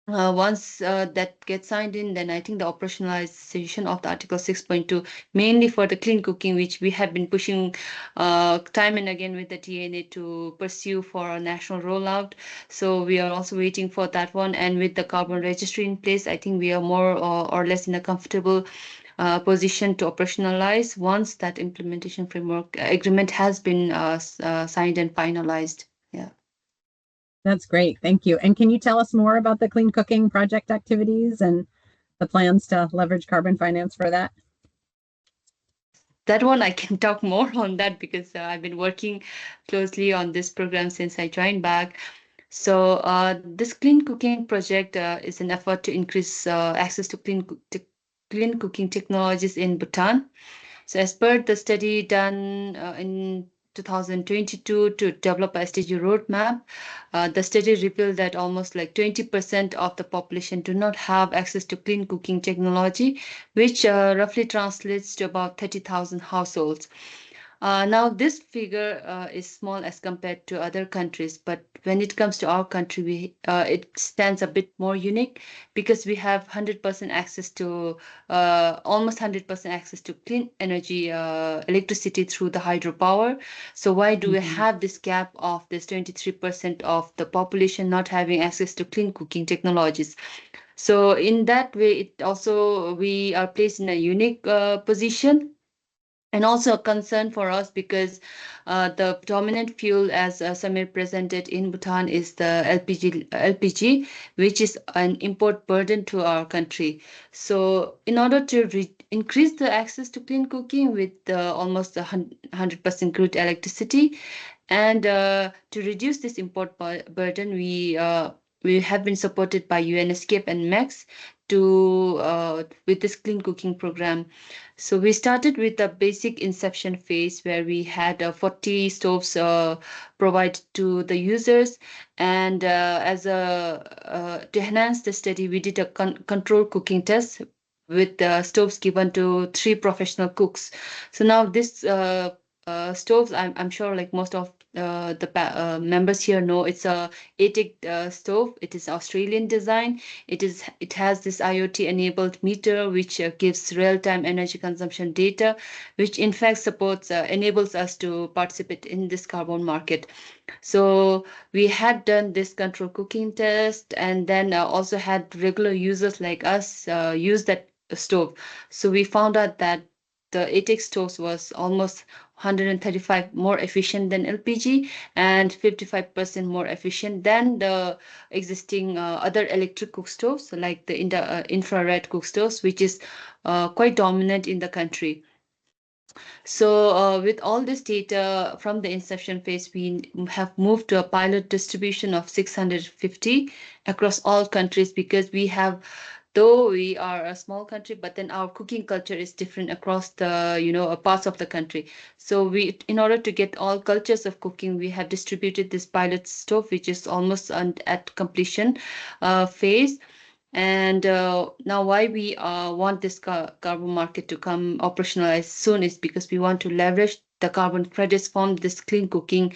Once that gets signed in, then I think the operationalization of the Article 6.2, mainly for the clean cooking, which we have been pushing time and again with the TNA to pursue for a national rollout. So we are also waiting for that one. And with the carbon registry in place, I think we are more or less in a comfortable position to operationalize once that implementation framework agreement has been signed and finalized. Yeah. That's great. Thank you. And can you tell us more about the clean cooking project activities and the plans to leverage carbon finance for that? That one I can talk more on that, because I've been working closely on this program since I joined back. So this clean cooking project is an effort to increase access to clean cooking technologies in Bhutan. So as per the study done in 2022 to develop a SDG roadmap, the study revealed that almost like 20% of the population do not have access to clean cooking technology, which roughly translates to about 30,000 households. Now, this figure is small as compared to other countries, but when it comes to our country, it stands a bit more unique, because we have 100% access to, almost 100% access to clean energy, electricity through the hydropower. So why do we have this gap of this 23% of the population not having access to clean cooking technologies? So in that way, we are placed in a unique position. And also a concern for us, because the dominant fuel, as Samir presented in Bhutan, is the LPG, which is an import burden to our country. So in order to increase the access to clean cooking with almost 100% crude electricity, And to reduce this import burden, we have been supported by UNFCCC and MECS with this clean cooking program. So we started with the basic inception phase where we had 40 stoves provided to the users, and to enhance the study, we did a control cooking test with stoves given to 3 professional cooks. So now this stoves, I'm sure like most of the members here know, it's a ATIC stove. It is Australian design. It has this IoT enabled meter which gives real-time energy consumption data, which in fact enables us to participate in this carbon market. So we had done this control cooking test, and then also had regular users like us use that stove. So we found out that the ATIC stoves was almost 135 more efficient than LPG and 55% more efficient than the existing other electric cook stoves, like the infrared cook stoves, which is quite dominant in the country. So with all this data from the inception phase, we have moved to a pilot distribution of 650 across all countries, because though we are a small country, but then our cooking culture is different across the parts of the country. So in order to get all cultures of cooking, we have distributed this pilot stove, which is almost at completion phase. And now why we want this carbon market to come operationalized soon is because we want to leverage the carbon credits from this clean cooking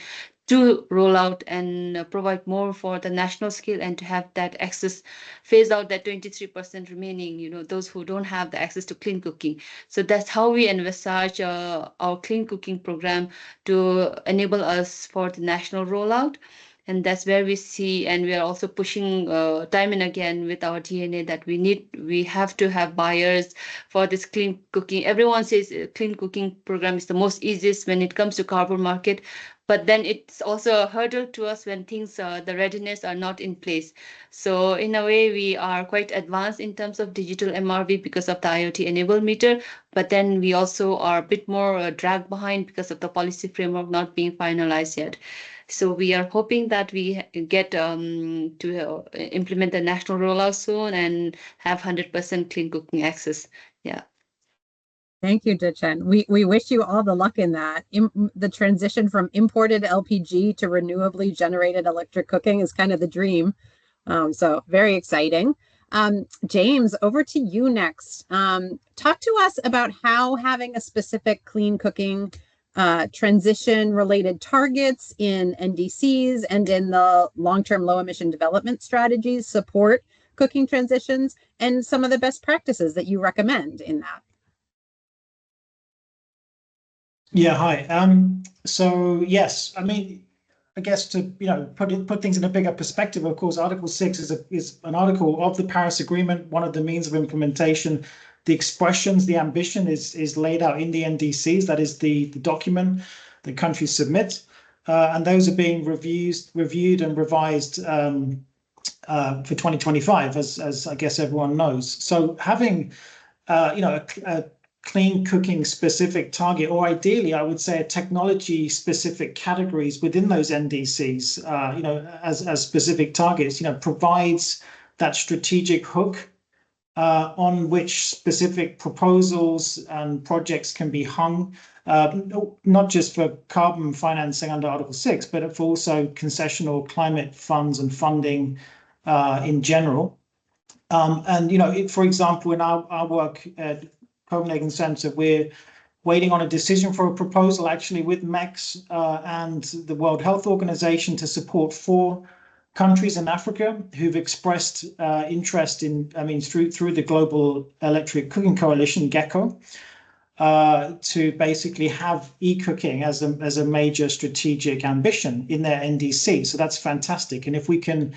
to roll out and provide more for the national scale, and to have that access, phase out that 23% remaining, those who don't have the access to clean cooking. So that's how we envisage our clean cooking program to enable us for the national rollout. And that's where we see, and we are also pushing time and again with our DNA that we have to have buyers for this clean cooking. Everyone says clean cooking program is the most easiest when it comes to carbon market, but then it's also a hurdle to us when things, the readiness are not in place. So in a way, we are quite advanced in terms of digital MRV because of the IoT enabled meter, but then we also are a bit more dragged behind because of the policy framework not being finalized yet. So we are hoping that we get to implement the national rollout soon and have 100% clean cooking access. Yeah. Thank you, Dechen. We wish you all the luck in that. The transition from imported LPG to renewably generated electric cooking is kind of the dream. So very exciting. James, over to you next. Talk to us about how having a specific clean cooking transition related targets in NDCs and in the long-term low emission development strategies support cooking transitions, and some of the best practices that you recommend in that. Yeah, hi. So yes, I mean, I guess to put things in a bigger perspective, of course, Article 6 is an article of the Paris Agreement, one of the means of implementation. The expressions, the ambition is laid out in the NDCs. That is the document the countries submit, and those are being reviewed and revised for 2025, as I guess everyone knows. So having a clean cooking specific target, or ideally, I would say a technology specific categories within those NDCs, as specific targets, provides that strategic hook on which specific proposals and projects can be hung, not just for carbon financing under Article 6, but for also concessional climate funds and funding in general. And, for example, in our work at Copenhagen Centre, we're waiting on a decision for a proposal actually with MECS and the World Health Organization to support 4 countries in Africa who've expressed interest in, through the Global Electric Cooking Coalition, GECO, to basically have e-cooking as a major strategic ambition in their NDC. So that's fantastic. And if we can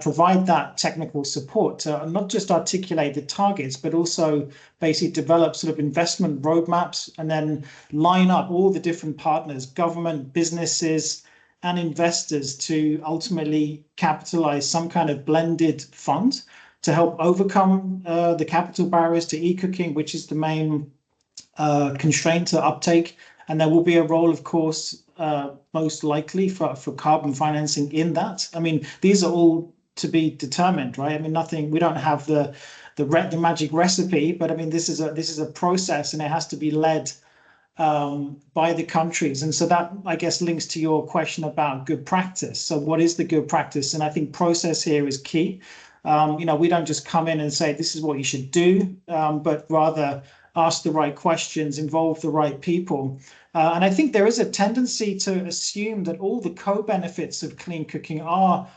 provide that technical support to not just articulate the targets, but also basically develop sort of investment roadmaps and then line up all the different partners, government, businesses, and investors to ultimately capitalize some kind of blended fund to help overcome the capital barriers to e-cooking, which is the main constraint to uptake, And there will be a role, of course, most likely for carbon financing in that. I mean, these are all to be determined, right? I mean, we don't have the magic recipe, but I mean, this is a process, and it has to be led by the countries. And so that, I guess, links to your question about good practice. So what is the good practice? And I think process here is key. We don't just come in and say, this is what you should do, but rather ask the right questions, involve the right people. And I think there is a tendency to assume that all the co-benefits of clean cooking are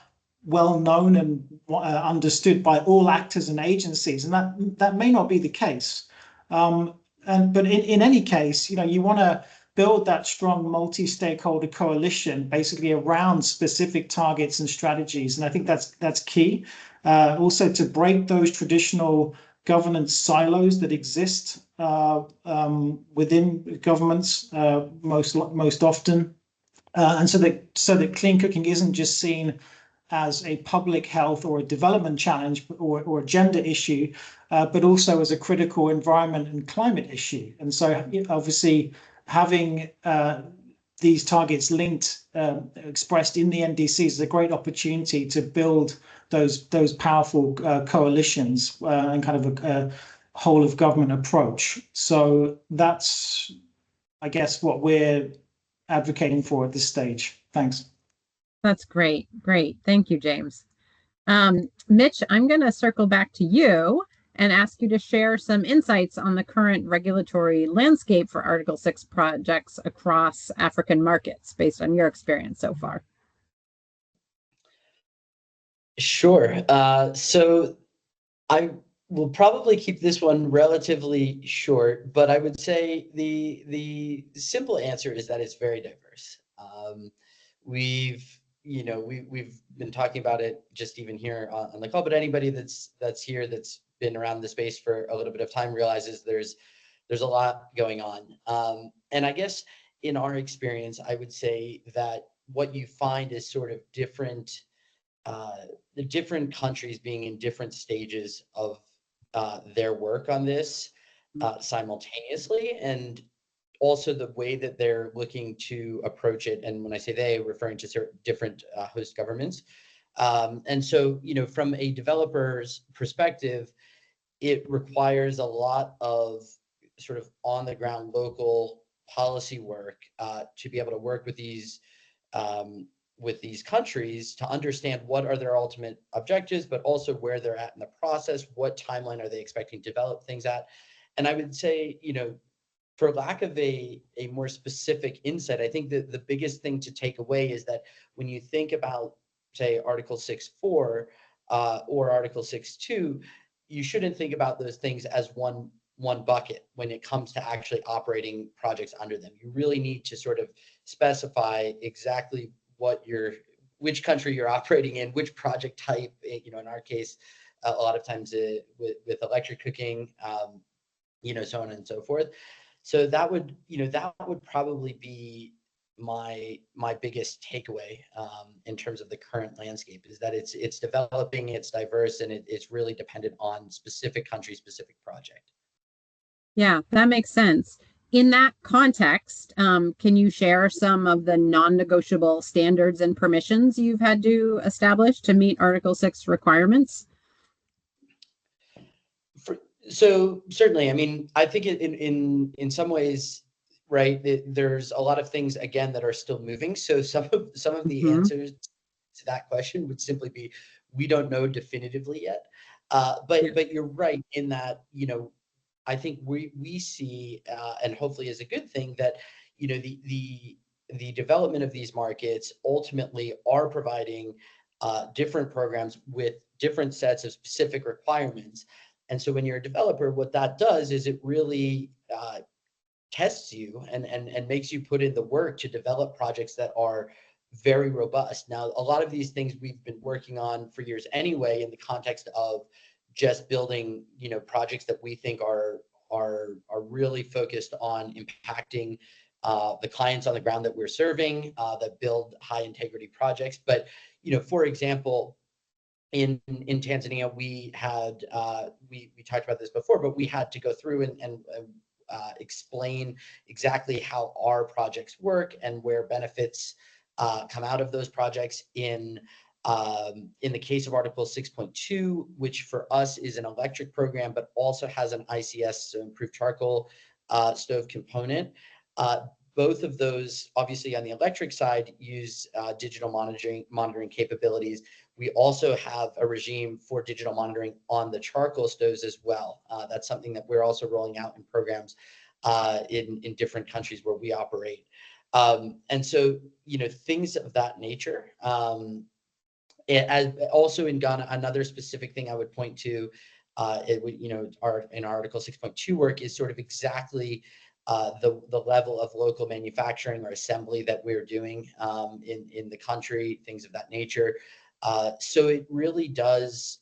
well known and understood by all actors and agencies, and that may not be the case. But in any case, you want to build that strong multi-stakeholder coalition basically around specific targets and strategies, and I think that's key. Also to break those traditional governance silos that exist within governments most often, and so that clean cooking isn't just seen as a public health or a development challenge or a gender issue, but also as a critical environment and climate issue. And so obviously having these targets linked, expressed in the NDCs is a great opportunity to build those powerful coalitions and kind of a whole of government approach. So that's, I guess, what we're advocating for at this stage. Thanks. That's great. Great. Thank you, James. Mitch, I'm going to circle back to you and ask you to share some insights on the current regulatory landscape for Article 6 projects across African markets based on your experience so far. Sure. So I will probably keep this one relatively short, but I would say the simple answer is that it's very diverse. We've been talking about it just even here on the call, but anybody that's here that's been around the space for a little bit of time realizes there's a lot going on. And I guess in our experience, I would say that what you find is sort of the different countries being in different stages of their work on this simultaneously, and also the way that they're looking to approach it. And when I say they, referring to certain different host governments. And so, from a developer's perspective, it requires a lot of sort of on the ground local policy work to be able to work with these countries to understand what are their ultimate objectives, but also where they're at in the process, what timeline are they expecting to develop things at. And I would say, for lack of a more specific insight, I think that the biggest thing to take away is that when you think about, say, Article 6.4 or Article 6.2, you shouldn't think about those things as one bucket when it comes to actually operating projects under them. You really need to sort of specify exactly which country you're operating in, which project type. In our case, a lot of times with electric cooking, so on and so forth. So that would probably be my biggest takeaway in terms of the current landscape, is that it's developing, it's diverse, and it's really dependent on specific country, specific project. Yeah, that makes sense. In that context, can you share some of the non-negotiable standards and permissions you've had to establish to meet Article 6 requirements? So certainly, I mean, I think in some ways, right, there's a lot of things, again, that are still moving. So some of the answers to that question would simply be, we don't know definitively yet. But you're right in that, I think we see, and hopefully is a good thing, that the development of these markets ultimately are providing different programs with different sets of specific requirements. And so when you're a developer, what that does is it really tests you and makes you put in the work to develop projects that are very robust. Now, a lot of these things we've been working on for years anyway, in the context of just building, projects that we think are really focused on impacting the clients on the ground that we're serving, that build high integrity projects. But, for example, in Tanzania, we had we talked about this before, but we had to go through and explain exactly how our projects work and where benefits come out of those projects in the case of Article 6.2, which for us is an electric program, but also has an ICS, so improved charcoal stove component. Both of those, obviously on the electric side, use digital monitoring capabilities. We also have a regime for digital monitoring on the charcoal stoves as well. That's something that we're also rolling out in programs in different countries where we operate. And so, things of that nature. As also in Ghana, another specific thing I would point to, in our Article 6.2 work is sort of exactly the level of local manufacturing or assembly that we're doing in the country, things of that nature. So it really does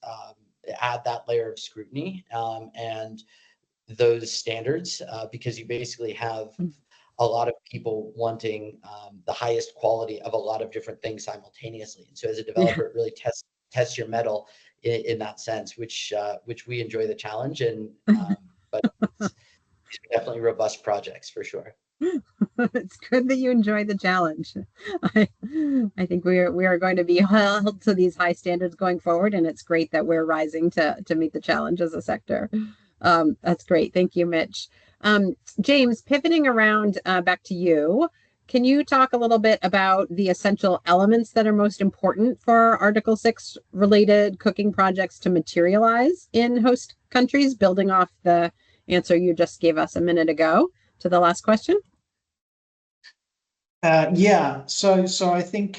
add that layer of scrutiny and those standards because you basically have a lot of people wanting the highest quality of a lot of different things simultaneously. And so as a developer, it really tests your mettle in that sense, which we enjoy the challenge, and but it's definitely robust projects for sure. It's good that you enjoy the challenge. I think we are going to be held to these high standards going forward, and it's great that we're rising to meet the challenge as a sector. That's great. Thank you, Mitch. James, pivoting around back to you, can you talk a little bit about the essential elements that are most important for Article 6 related cooking projects to materialize in host countries, building off the answer you just gave us a minute ago to the last question? So I think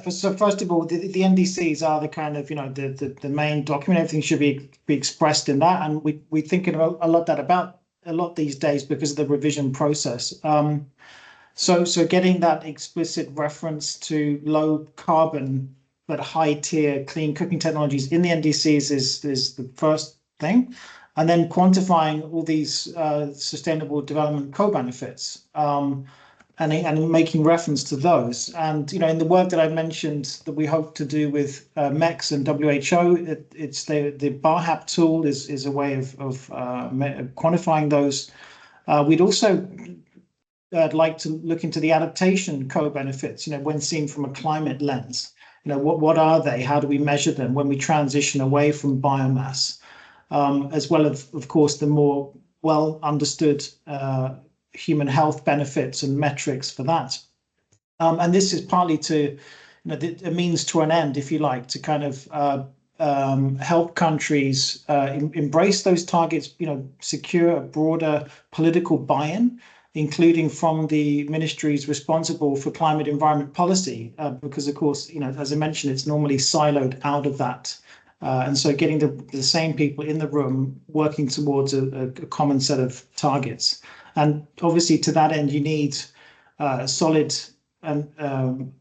so first of all, the NDCs are the kind of the main document. Everything should be expressed in that, and we think about a lot these days because of the revision process. So getting that explicit reference to low carbon but high tier clean cooking technologies in the NDCs is the first thing, and then quantifying all these sustainable development co-benefits. And making reference to those. And, in the work that I mentioned that we hope to do with MECS and WHO, it's the BARHAP tool is a way of quantifying those. We'd also like to look into the adaptation co-benefits, when seen from a climate lens. What are they? How do we measure them when we transition away from biomass? As well as, of course, the more well understood human health benefits and metrics for that. And this is partly to, a means to an end, if you like, to kind of help countries embrace those targets, secure a broader political buy-in, including from the ministries responsible for climate environment policy, because of course, as I mentioned, it's normally siloed out of that. And so getting the same people in the room working towards a common set of targets. And obviously, to that end, you need solid and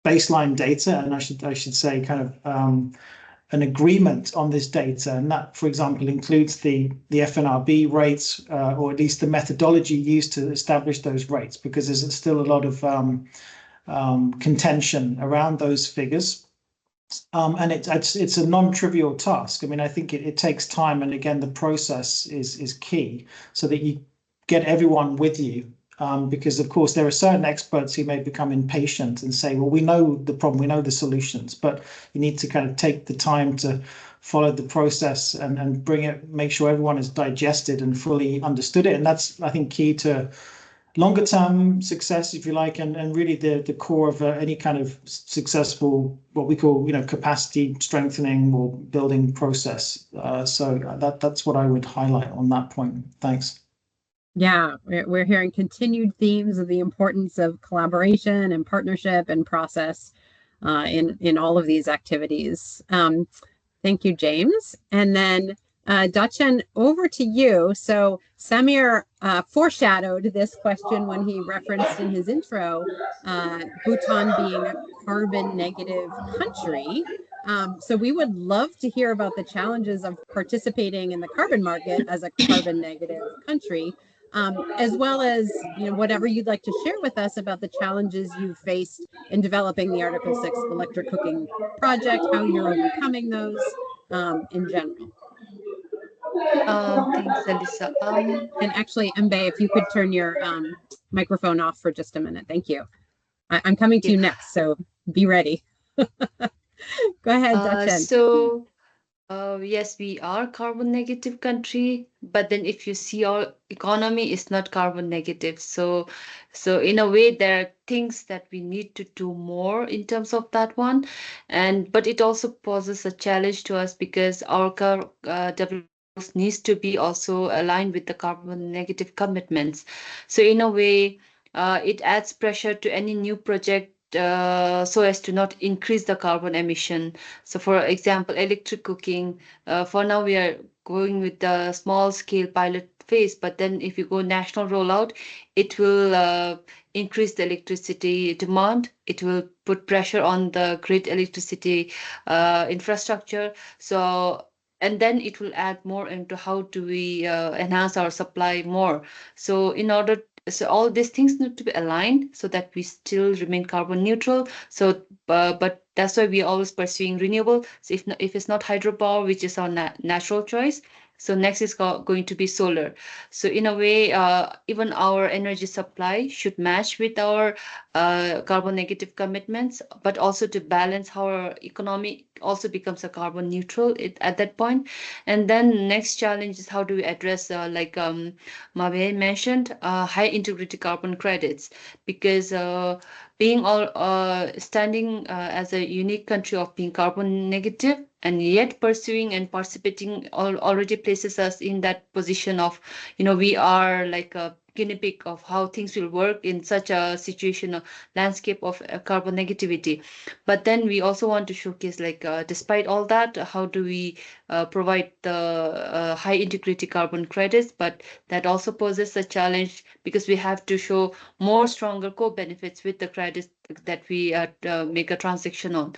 baseline data, and I should say, kind of an agreement on this data, and that, for example, includes the FNRB rates, or at least the methodology used to establish those rates, because there's still a lot of contention around those figures. And it's a non-trivial task. I mean, I think it takes time, and again, the process is key, so that you get everyone with you, because of course there are certain experts who may become impatient and say, well, we know the problem, we know the solutions, but you need to kind of take the time to follow the process and make sure everyone has digested and fully understood it. And that's, I think, key to longer term success, if you like, and really the core of any kind of successful, what we call, capacity strengthening or building process. So that's what I would highlight on that point. Thanks. Yeah, we're hearing continued themes of the importance of collaboration and partnership and process in all of these activities. Thank you, James. And then Dechen, over to you. So Samir foreshadowed this question when he referenced in his intro, Bhutan being a carbon negative country. So we would love to hear about the challenges of participating in the carbon market as a carbon negative country, as well as whatever you'd like to share with us about the challenges you've faced in developing the Article 6 electric cooking project, how you're overcoming those in general. Thanks, Elisa. And actually, Mbaye, if you could turn your microphone off for just a minute. Thank you. I'm coming to you next, so be ready. Go ahead, Dechen. So yes, we are carbon negative country, but then if you see our economy is not carbon negative. So in a way, there are things that we need to do more in terms of that one. But it also poses a challenge to us because our development needs to be also aligned with the carbon negative commitments. So in a way, it adds pressure to any new project so as to not increase the carbon emission. So for example, electric cooking, for now we are going with the small scale pilot phase, but then if you go national rollout, it will increase the electricity demand. It will put pressure on the grid electricity infrastructure. And then it will add more into how do we enhance our supply more. So all these things need to be aligned so that we still remain carbon neutral. So, but that's why we are always pursuing renewable. So if it's not hydropower, which is our natural choice, so next is going to be solar. So in a way, even our energy supply should match with our carbon negative commitments, but also to balance how our economy also becomes a carbon neutral at that point. And then next challenge is how do we address Mbaye mentioned high integrity carbon credits, because being standing as a unique country of being carbon negative and yet pursuing and participating already places us in that position of, we are like a guinea pig of how things will work in such a situation, a landscape of carbon negativity. But then we also want to showcase, like, despite all that, how do we provide the high integrity carbon credits? But that also poses a challenge because we have to show more stronger co-benefits with the credits that we make a transaction on.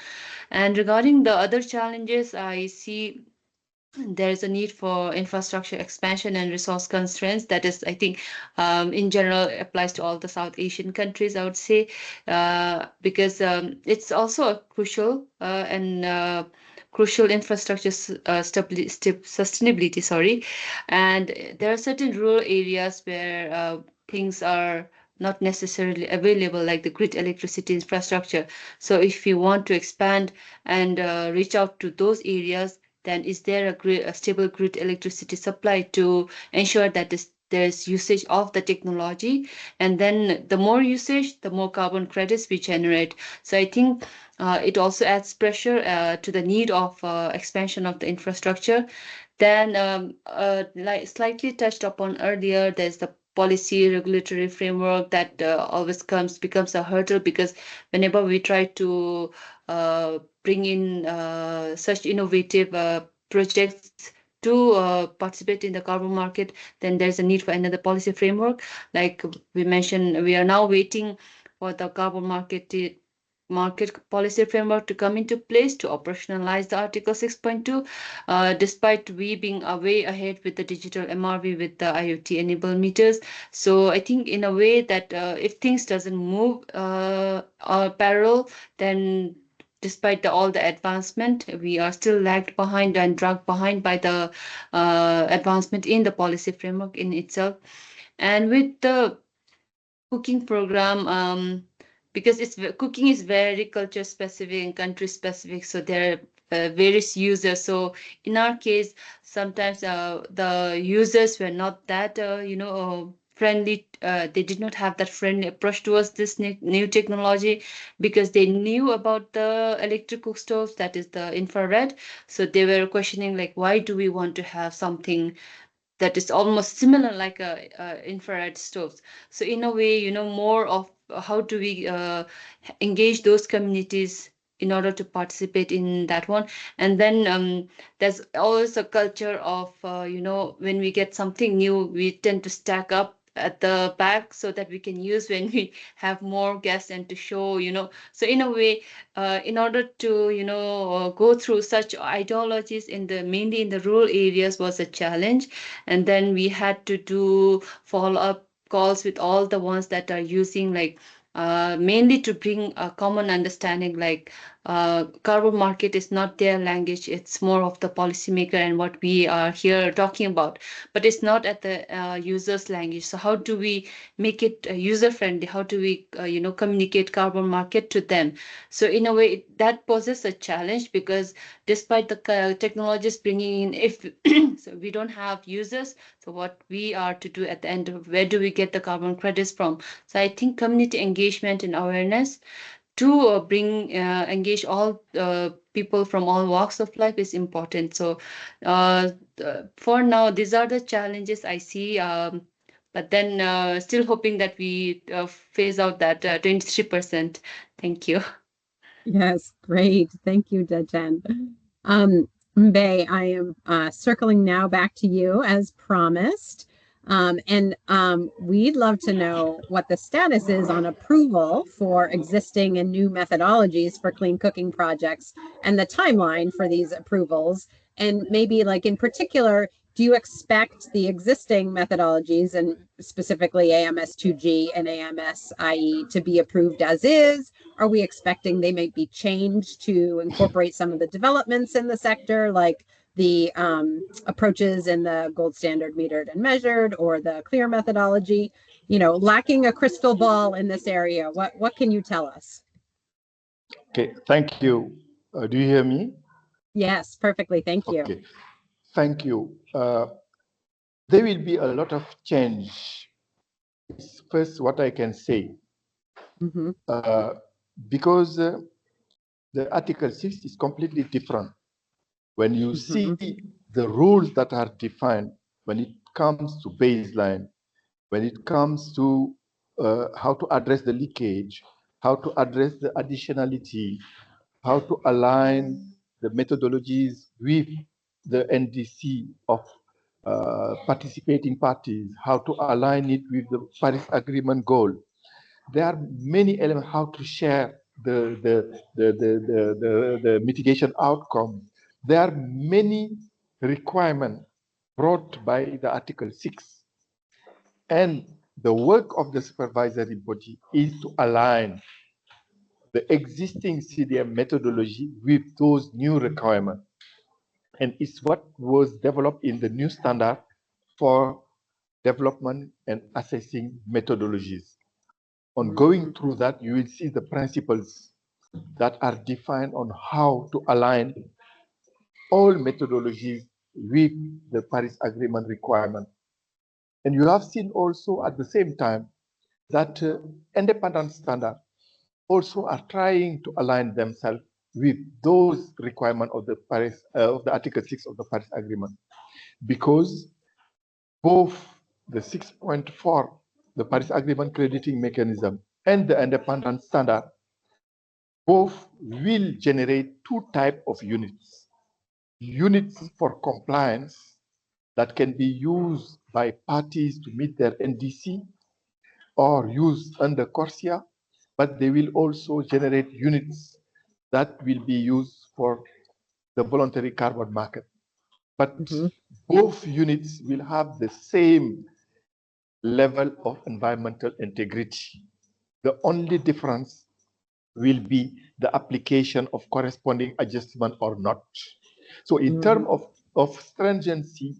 And regarding the other challenges, I see there is a need for infrastructure expansion and resource constraints. That is, I think, in general, applies to all the South Asian countries, I would say, because it's also a crucial crucial infrastructure sustainability, sorry. And there are certain rural areas where things are not necessarily available, like the grid electricity infrastructure. So if you want to expand and reach out to those areas, then is there a stable grid electricity supply to ensure that there's usage of the technology? And then the more usage, the more carbon credits we generate. So I think it also adds pressure to the need of expansion of the infrastructure. Then, like slightly touched upon earlier, there's the policy regulatory framework that always becomes a hurdle, because whenever we try to bring in such innovative projects to participate in the carbon market, then there's a need for another policy framework. Like we mentioned, we are now waiting for the carbon market policy framework to come into place to operationalize the Article 6.2, despite we being way ahead with the digital MRV with the IoT enabled meters. So I think in a way that if things doesn't move parallel, then despite all the advancement, we are still lagged behind and dragged behind by the advancement in the policy framework in itself. And with the cooking program, because cooking is very culture specific and country specific, so there are various users. So in our case, sometimes the users were not that friendly. They did not have that friendly approach towards this new technology, because they knew about the electric cook stoves, that is the infrared. So they were questioning, like, why do we want to have something that is almost similar like a infrared stoves? So in a way, more of how do we engage those communities in order to participate in that one. And then there's always a culture of when we get something new, we tend to stack up at the back so that we can use when we have more guests and to show. So in a way, in order to go through such ideologies mainly in the rural areas was a challenge. And then we had to do follow-up calls with all the ones that are using, like mainly to bring a common understanding, like carbon market is not their language. It's more of the policymaker and what we are here talking about, but it's not at the user's language. So how do we make it user friendly? How do we communicate carbon market to them? So in a way that poses a challenge, because despite the technologies bringing in, if so we don't have users, so what we are to do at the end of, where do we get the carbon credits from? So I think community engagement and awareness to engage all people from all walks of life is important. So for now, these are the challenges I see. But then still hoping that we phase out that 23%. Thank you. Yes, great. Thank you, Dechen. Mbaye, I am circling now back to you as promised. We'd love to know what the status is on approval for existing and new methodologies for clean cooking projects and the timeline for these approvals. And maybe like in particular, do you expect the existing methodologies, and specifically AMS2G and AMS-IE, to be approved as is? Are we expecting they might be changed to incorporate some of the developments in the sector, like the approaches in the gold standard metered and measured, or the clear methodology? Lacking a crystal ball in this area, what can you tell us? Okay, thank you. Do you hear me? Yes, perfectly. Thank you. Okay, thank you. There will be a lot of change. First, what I can say, because the Article 6 is completely different. When you see the rules that are defined, when it comes to baseline, when it comes to how to address the leakage, how to address the additionality, how to align the methodologies with the NDC of participating parties, how to align it with the Paris Agreement goal. There are many elements how to share the mitigation outcome. There are many requirements brought by the Article 6. And the work of the supervisory body is to align the existing CDM methodology with those new requirements. And it's what was developed in the new standard for development and assessing methodologies. On going through that, you will see the principles that are defined on how to align all methodologies with the Paris Agreement requirement. And you have seen also at the same time that independent standards also are trying to align themselves with those requirements of the Paris of the Article 6 of the Paris Agreement, because both the 6.4, the Paris Agreement crediting mechanism, and the independent standard both will generate two types of units. Units for compliance that can be used by parties to meet their NDC or used under CORSIA, but they will also generate units that will be used for the voluntary carbon market. But both units will have the same level of environmental integrity. The only difference will be the application of corresponding adjustment or not. So in terms of stringency,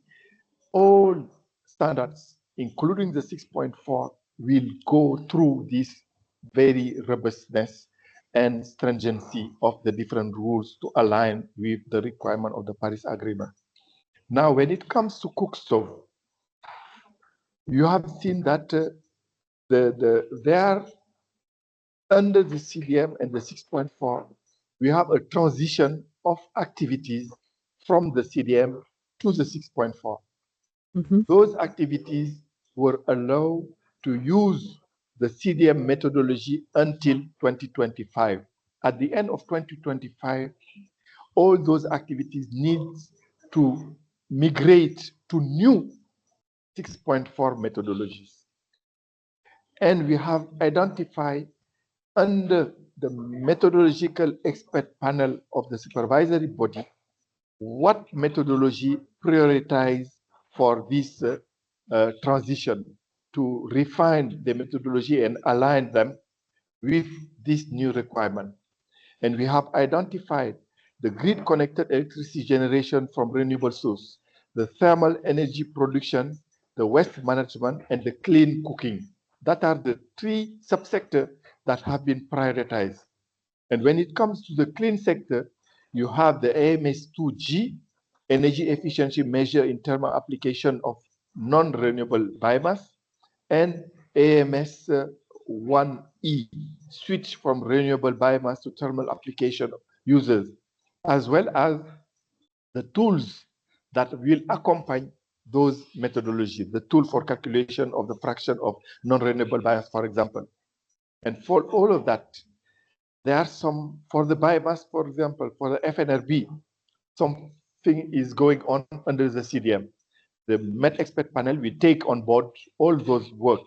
all standards, including the 6.4, will go through this very robustness and stringency of the different rules to align with the requirement of the Paris Agreement. Now, when it comes to cook stove, you have seen that there under the CDM and the 6.4, we have a transition of activities from the CDM to the 6.4. Those activities were allowed to use the CDM methodology until 2025. At the end of 2025, all those activities need to migrate to new 6.4 methodologies. And we have identified under the methodological expert panel of the supervisory body what methodology prioritize for this transition, to refine the methodology and align them with this new requirement. And we have identified the grid-connected electricity generation from renewable source, the thermal energy production, the waste management, and the clean cooking. That are the three subsectors that have been prioritized. And when it comes to the clean sector, you have the AMS2G, energy efficiency measure in thermal application of non-renewable biomass, and AMS1E, switch from renewable biomass to thermal application users, as well as the tools that will accompany those methodologies, the tool for calculation of the fraction of non-renewable biomass, for example. And for all of that, there are some, for the biomass, for example, for the FNRB, something is going on under the CDM. The Met Expert Panel will take on board all those work.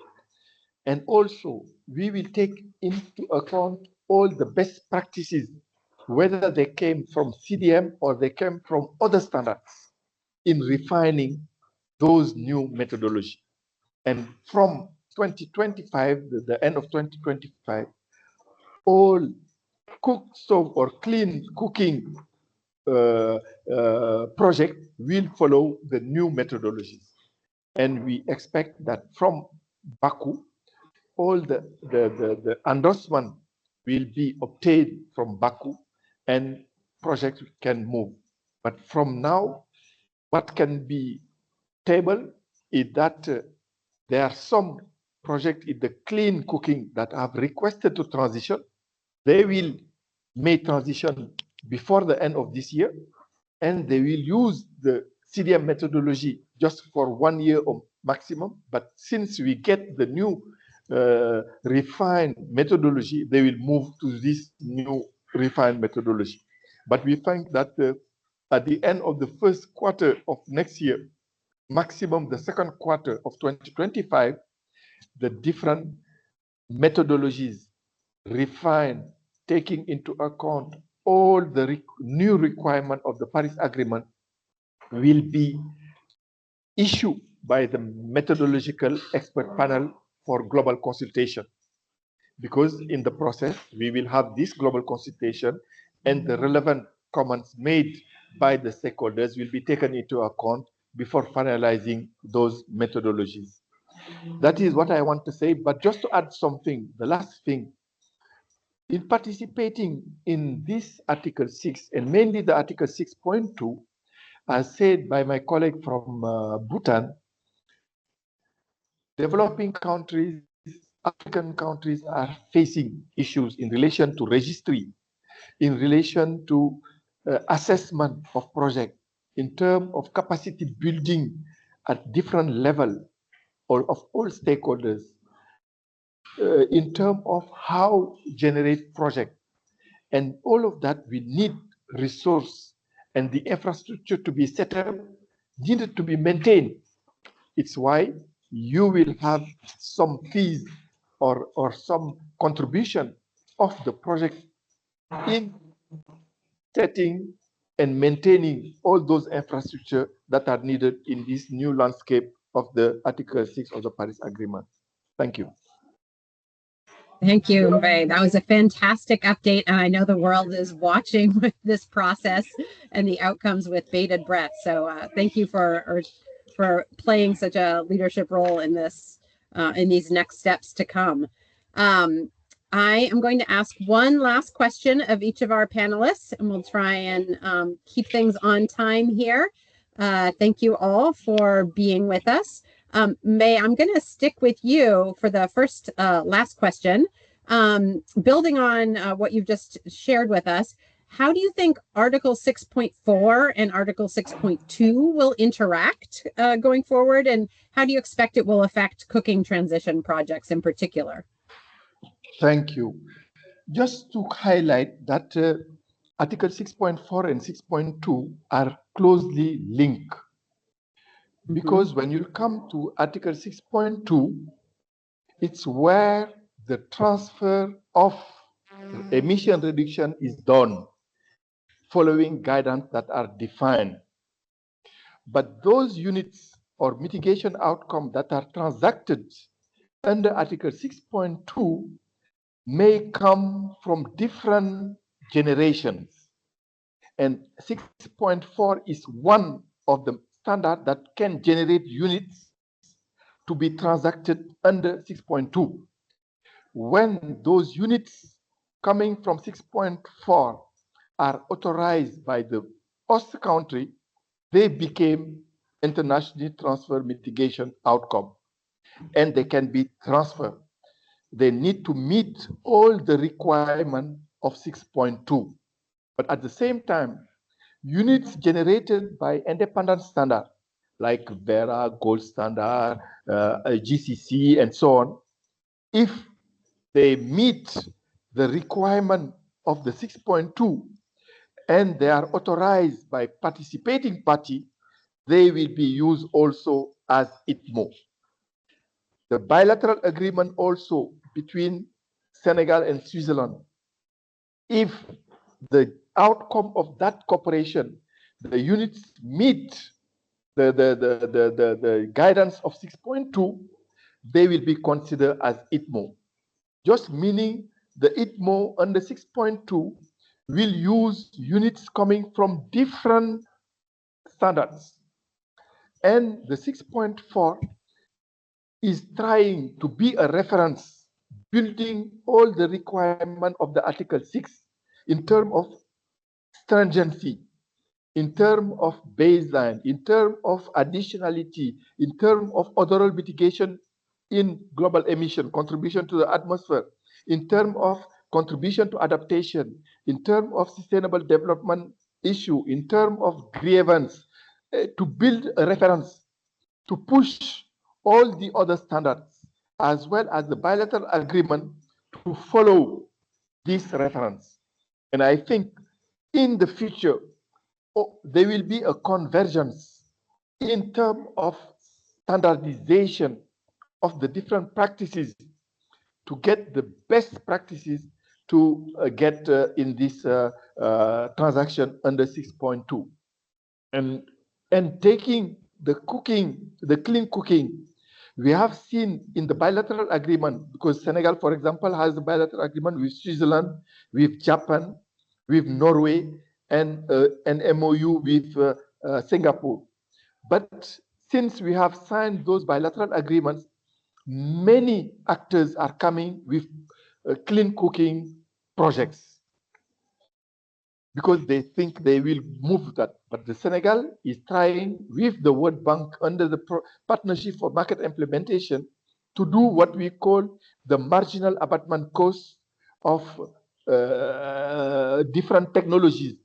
And also, we will take into account all the best practices, whether they came from CDM or they came from other standards, in refining those new methodologies. And from 2025, the end of 2025, all cook stove or clean cooking project will follow the new methodologies. And we expect that from Baku, all the endorsement will be obtained from Baku and projects can move. But from now, what can be tabled is that there are some projects in the clean cooking that have requested to transition. They will make transition before the end of this year, and they will use the CDM methodology just for 1 year or maximum. But since we get the new refined methodology, they will move to this new refined methodology. But we think that at the end of the first quarter of next year, maximum the second quarter of 2025, the different methodologies refined, taking into account all the new requirement of the Paris Agreement, will be issued by the methodological expert panel for global consultation. Because in the process, we will have this global consultation and the relevant comments made by the stakeholders will be taken into account before finalizing those methodologies. That is what I want to say, but just to add something, the last thing, in participating in this Article 6, and mainly the Article 6.2, as said by my colleague from Bhutan, developing countries, African countries are facing issues in relation to registry, in relation to assessment of projects, in terms of capacity building at different levels or of all stakeholders, in terms of how generate projects. And all of that, we need resource, and the infrastructure to be set up needed to be maintained. It's why you will have some fees or some contribution of the project in setting and maintaining all those infrastructure that are needed in this new landscape of the Article 6 of the Paris Agreement. Thank you. Thank you, Mbaye. That was a fantastic update, and I know the world is watching with this process and the outcomes with bated breath. So thank you for playing such a leadership role in this, in these next steps to come. I am going to ask one last question of each of our panelists, and we'll try and keep things on time here. Thank you all for being with us. Mbaye, I'm going to stick with you for the first last question. Building on what you've just shared with us, how do you think Article 6.4 and Article 6.2 will interact going forward, and how do you expect it will affect cooking transition projects in particular? Thank you. Just to highlight that Article 6.4 and 6.2 are closely linked. Because when you come to Article 6.2, it's where the transfer of emission reduction is done following guidance that are defined. But those units or mitigation outcomes that are transacted under Article 6.2 may come from different generations. And 6.4 is one of the standard that can generate units to be transacted under 6.2. When those units coming from 6.4 are authorized by the host country, they became internationally transfer mitigation outcome, and they can be transferred. They need to meet all the requirements of 6.2. But at the same time, units generated by independent standard, like Vera, Gold Standard, GCC, and so on, if they meet the requirement of the 6.2 and they are authorized by participating party, they will be used also as ITMO. The bilateral agreement also between Senegal and Switzerland, if the outcome of that cooperation, the units meet the guidance of 6.2, they will be considered as ITMO. Just meaning the ITMO under 6.2 will use units coming from different standards. And the 6.4 is trying to be a reference, building all the requirements of the Article 6 in terms of stringency, in terms of baseline, in terms of additionality, in terms of overall mitigation in global emission, contribution to the atmosphere, in terms of contribution to adaptation, in terms of sustainable development issue, in terms of grievance, to build a reference, to push all the other standards, as well as the bilateral agreement to follow this reference. And I think in the future, there will be a convergence in terms of standardization of the different practices to get the best practices to get in this transaction under 6.2. And taking the cooking, the clean cooking, we have seen in the bilateral agreement, because Senegal, for example, has a bilateral agreement with Switzerland, with Japan, with Norway, and an MOU with Singapore. But since we have signed those bilateral agreements, many actors are coming with clean cooking projects because they think they will move that. But the Senegal is trying with the World Bank under the Partnership for Market Implementation to do what we call the marginal abatement cost of different technologies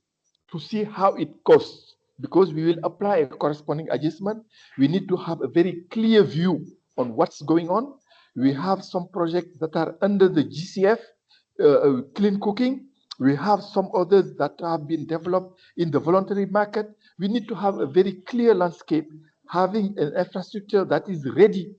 to see how it costs. Because we will apply a corresponding adjustment, we need to have a very clear view on what's going on. We have some projects that are under the GCF, clean cooking. We have some others that have been developed in the voluntary market. We need to have a very clear landscape, having an infrastructure that is ready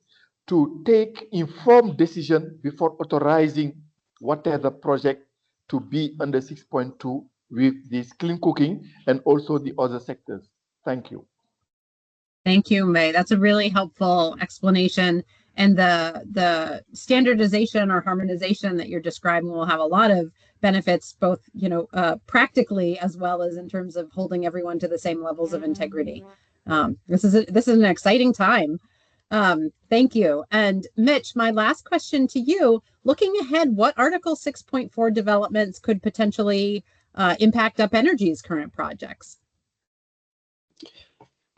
to take informed decision before authorizing whatever project to be under 6.2 with this clean cooking and also the other sectors. Thank you. Thank you, Mbaye. That's a really helpful explanation. And the standardization or harmonization that you're describing will have a lot of benefits, both practically as well as in terms of holding everyone to the same levels of integrity. This is an exciting time. Thank you. And Mitch, my last question to you: looking ahead, what Article 6.4 developments could potentially impact UpEnergy's current projects?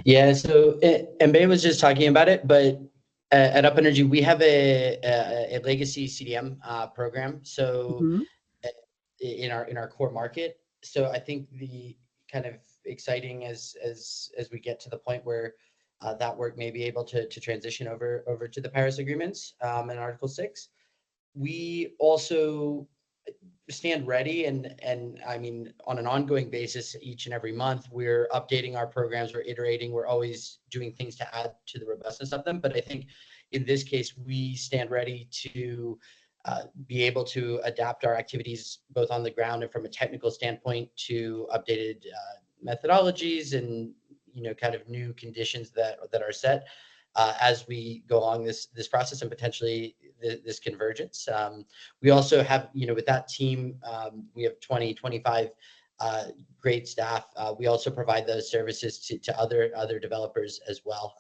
Yeah, so Mbaye was just talking about it, but at UpEnergy, we have a legacy CDM program. So in our core market. So I think the kind of exciting as we get to the point where that work may be able to transition over to the Paris agreements in Article 6. We also stand ready and I mean, on an ongoing basis, each and every month, we're updating our programs, we're iterating, we're always doing things to add to the robustness of them. But I think in this case, we stand ready to be able to adapt our activities both on the ground and from a technical standpoint to updated methodologies and kind of new conditions that are set. as we go along this process and potentially this convergence. We also have, with that team, we have 25 great staff. We also provide those services to other developers as well,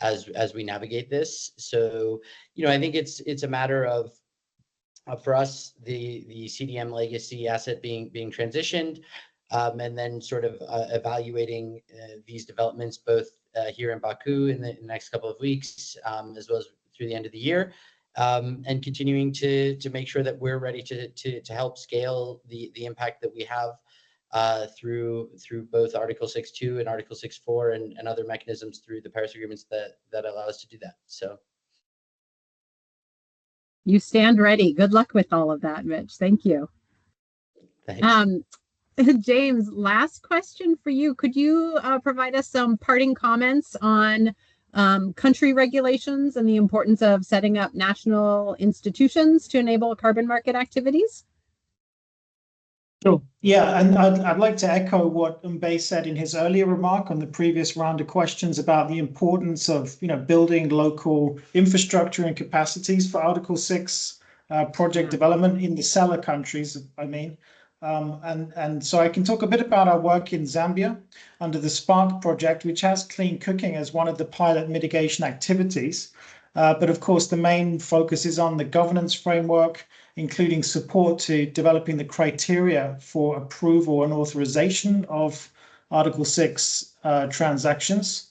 as we navigate this. So, I think it's a matter of, for us, the CDM legacy asset being transitioned, and then sort of evaluating these developments both here in Baku in the next couple of weeks, as well as through the end of the year, and continuing to make sure that we're ready to help scale the impact that we have through both Article 6.2 and Article 6.4 and other mechanisms through the Paris agreements that allow us to do that. So you stand ready. Good luck with all of that, Mitch. Thank you. Thanks. James, last question for you. Could you provide us some parting comments on country regulations and the importance of setting up national institutions to enable carbon market activities? Sure. Yeah, and I'd like to echo what Mbaye said in his earlier remark on the previous round of questions about the importance of building local infrastructure and capacities for Article 6 project development in the seller countries, I mean. And so I can talk a bit about our work in Zambia under the Spark project, which has clean cooking as one of the pilot mitigation activities. But of course, the main focus is on the governance framework, including support to developing the criteria for approval and authorization of Article 6 transactions,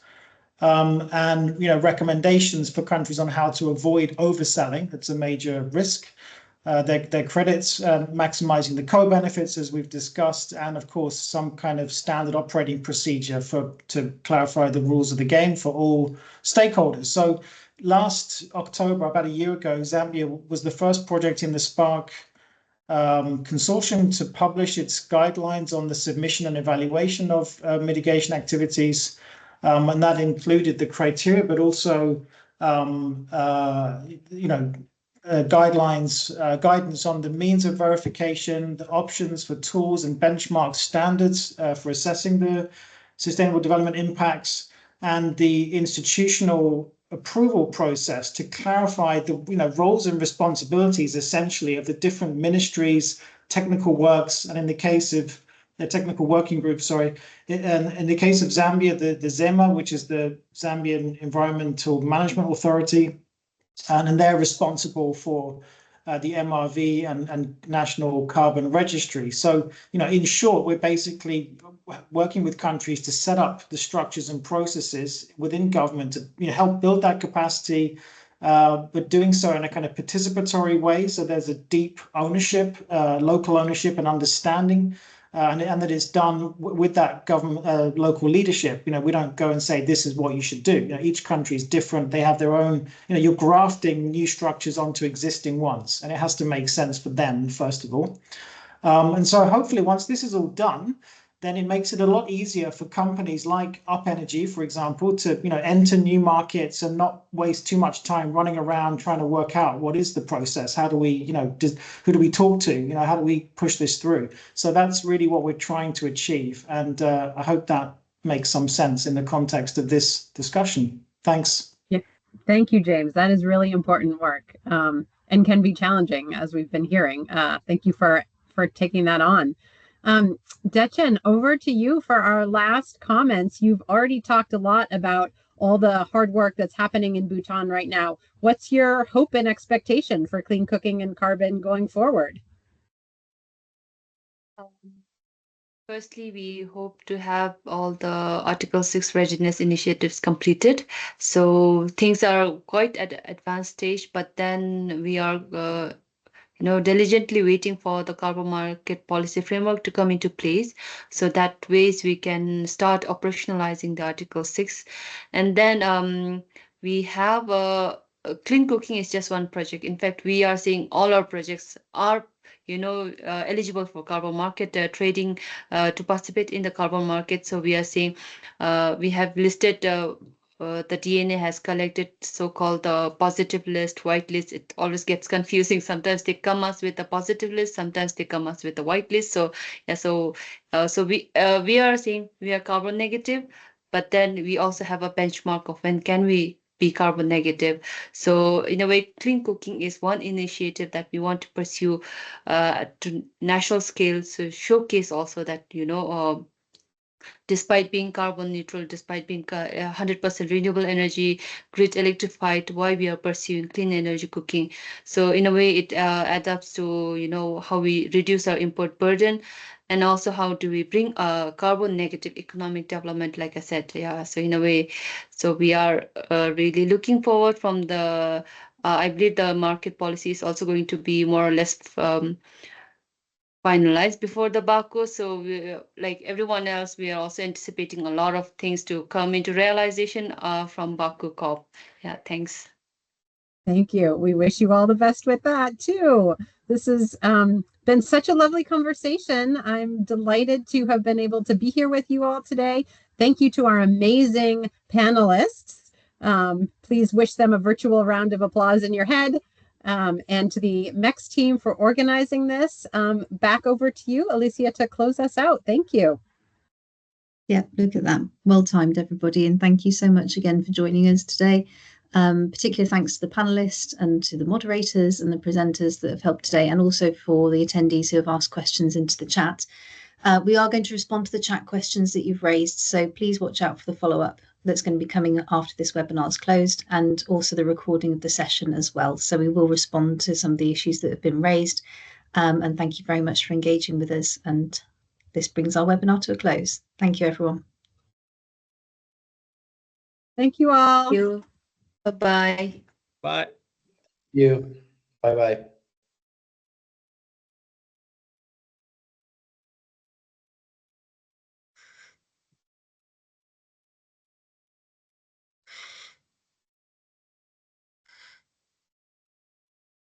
and recommendations for countries on how to avoid overselling. That's a major risk. Their credits, maximizing the co-benefits, as we've discussed, and of course, some kind of standard operating procedure to clarify the rules of the game for all stakeholders. So last October, about a year ago, Zambia was the first project in the Spark consortium to publish its guidelines on the submission and evaluation of mitigation activities. And that included the criteria, but also guidance on the means of verification, the options for tools and benchmark standards for assessing the sustainable development impacts, and the institutional approval process to clarify the roles and responsibilities essentially of the different ministries, technical works, and in the case of the technical working group, in the case of Zambia, the ZEMA, which is the Zambian Environmental Management Authority, and they're responsible for the MRV and National Carbon Registry. So, in short, we're basically working with countries to set up the structures and processes within government to help build that capacity, but doing so in a kind of participatory way. So there's a deep ownership, local ownership and understanding, and that it's done with that government, local leadership. We don't go and say, this is what you should do. Each country is different. They have their own, you're grafting new structures onto existing ones, and it has to make sense for them, first of all. And so hopefully once this is all done, then it makes it a lot easier for companies like UpEnergy, for example, to enter new markets and not waste too much time running around trying to work out what is the process, how do we, who do we talk to, how do we push this through? So that's really what we're trying to achieve, and I hope that makes some sense in the context of this discussion. Thanks. Yeah. Thank you, James. That is really important work, and can be challenging, as we've been hearing. Thank you for taking that on. Dechen, over to you for our last comments. You've already talked a lot about all the hard work that's happening in Bhutan right now. What's your hope and expectation for clean cooking and carbon going forward? Firstly, we hope to have all the Article 6 readiness initiatives completed. So things are quite at advanced stage, but then we are diligently waiting for the carbon market policy framework to come into place. So that ways we can start operationalizing the Article 6. And then we have clean cooking is just one project. In fact, we are seeing all our projects are eligible for carbon market trading to participate in the carbon market. So we are seeing we have listed the DNA has collected so-called positive list, white list. It always gets confusing. Sometimes they come us with a positive list, sometimes they come us with a white list. So yeah, so we are saying we are carbon negative, but then we also have a benchmark of when can we be carbon negative. So in a way, clean cooking is one initiative that we want to pursue to national scale, so showcase also that, despite being carbon neutral, despite being 100% renewable energy, grid electrified, why we are pursuing clean energy cooking. So in a way, it adapts to, how we reduce our import burden, and also how do we bring a carbon negative economic development, like I said. Yeah, so in a way, so we are really looking forward from the, I believe the market policy is also going to be more or less finalized before the Baku. So we, like everyone else, we are also anticipating a lot of things to come into realization from Baku COP. Yeah, thanks. Thank you. We wish you all the best with that too. This has been such a lovely conversation. I'm delighted to have been able to be here with you all today. Thank you to our amazing panelists. Please wish them a virtual round of applause in your head. And to the MECS team for organizing this. Back over to you, Alicia, to close us out. Thank you. Yeah, look at that. Well timed, everybody. And thank you so much again for joining us today. Particular thanks to the panelists and to the moderators and the presenters that have helped today, and also for the attendees who have asked questions into the chat. We are going to respond to the chat questions that you've raised, so please watch out for the follow-up that's going to be coming after this webinar is closed, and also the recording of the session as well. So we will respond to some of the issues that have been raised. And thank you very much for engaging with us. And this brings our webinar to a close. Thank you, everyone. Thank you all. Thank you. Bye-bye. Bye. You. Bye-bye.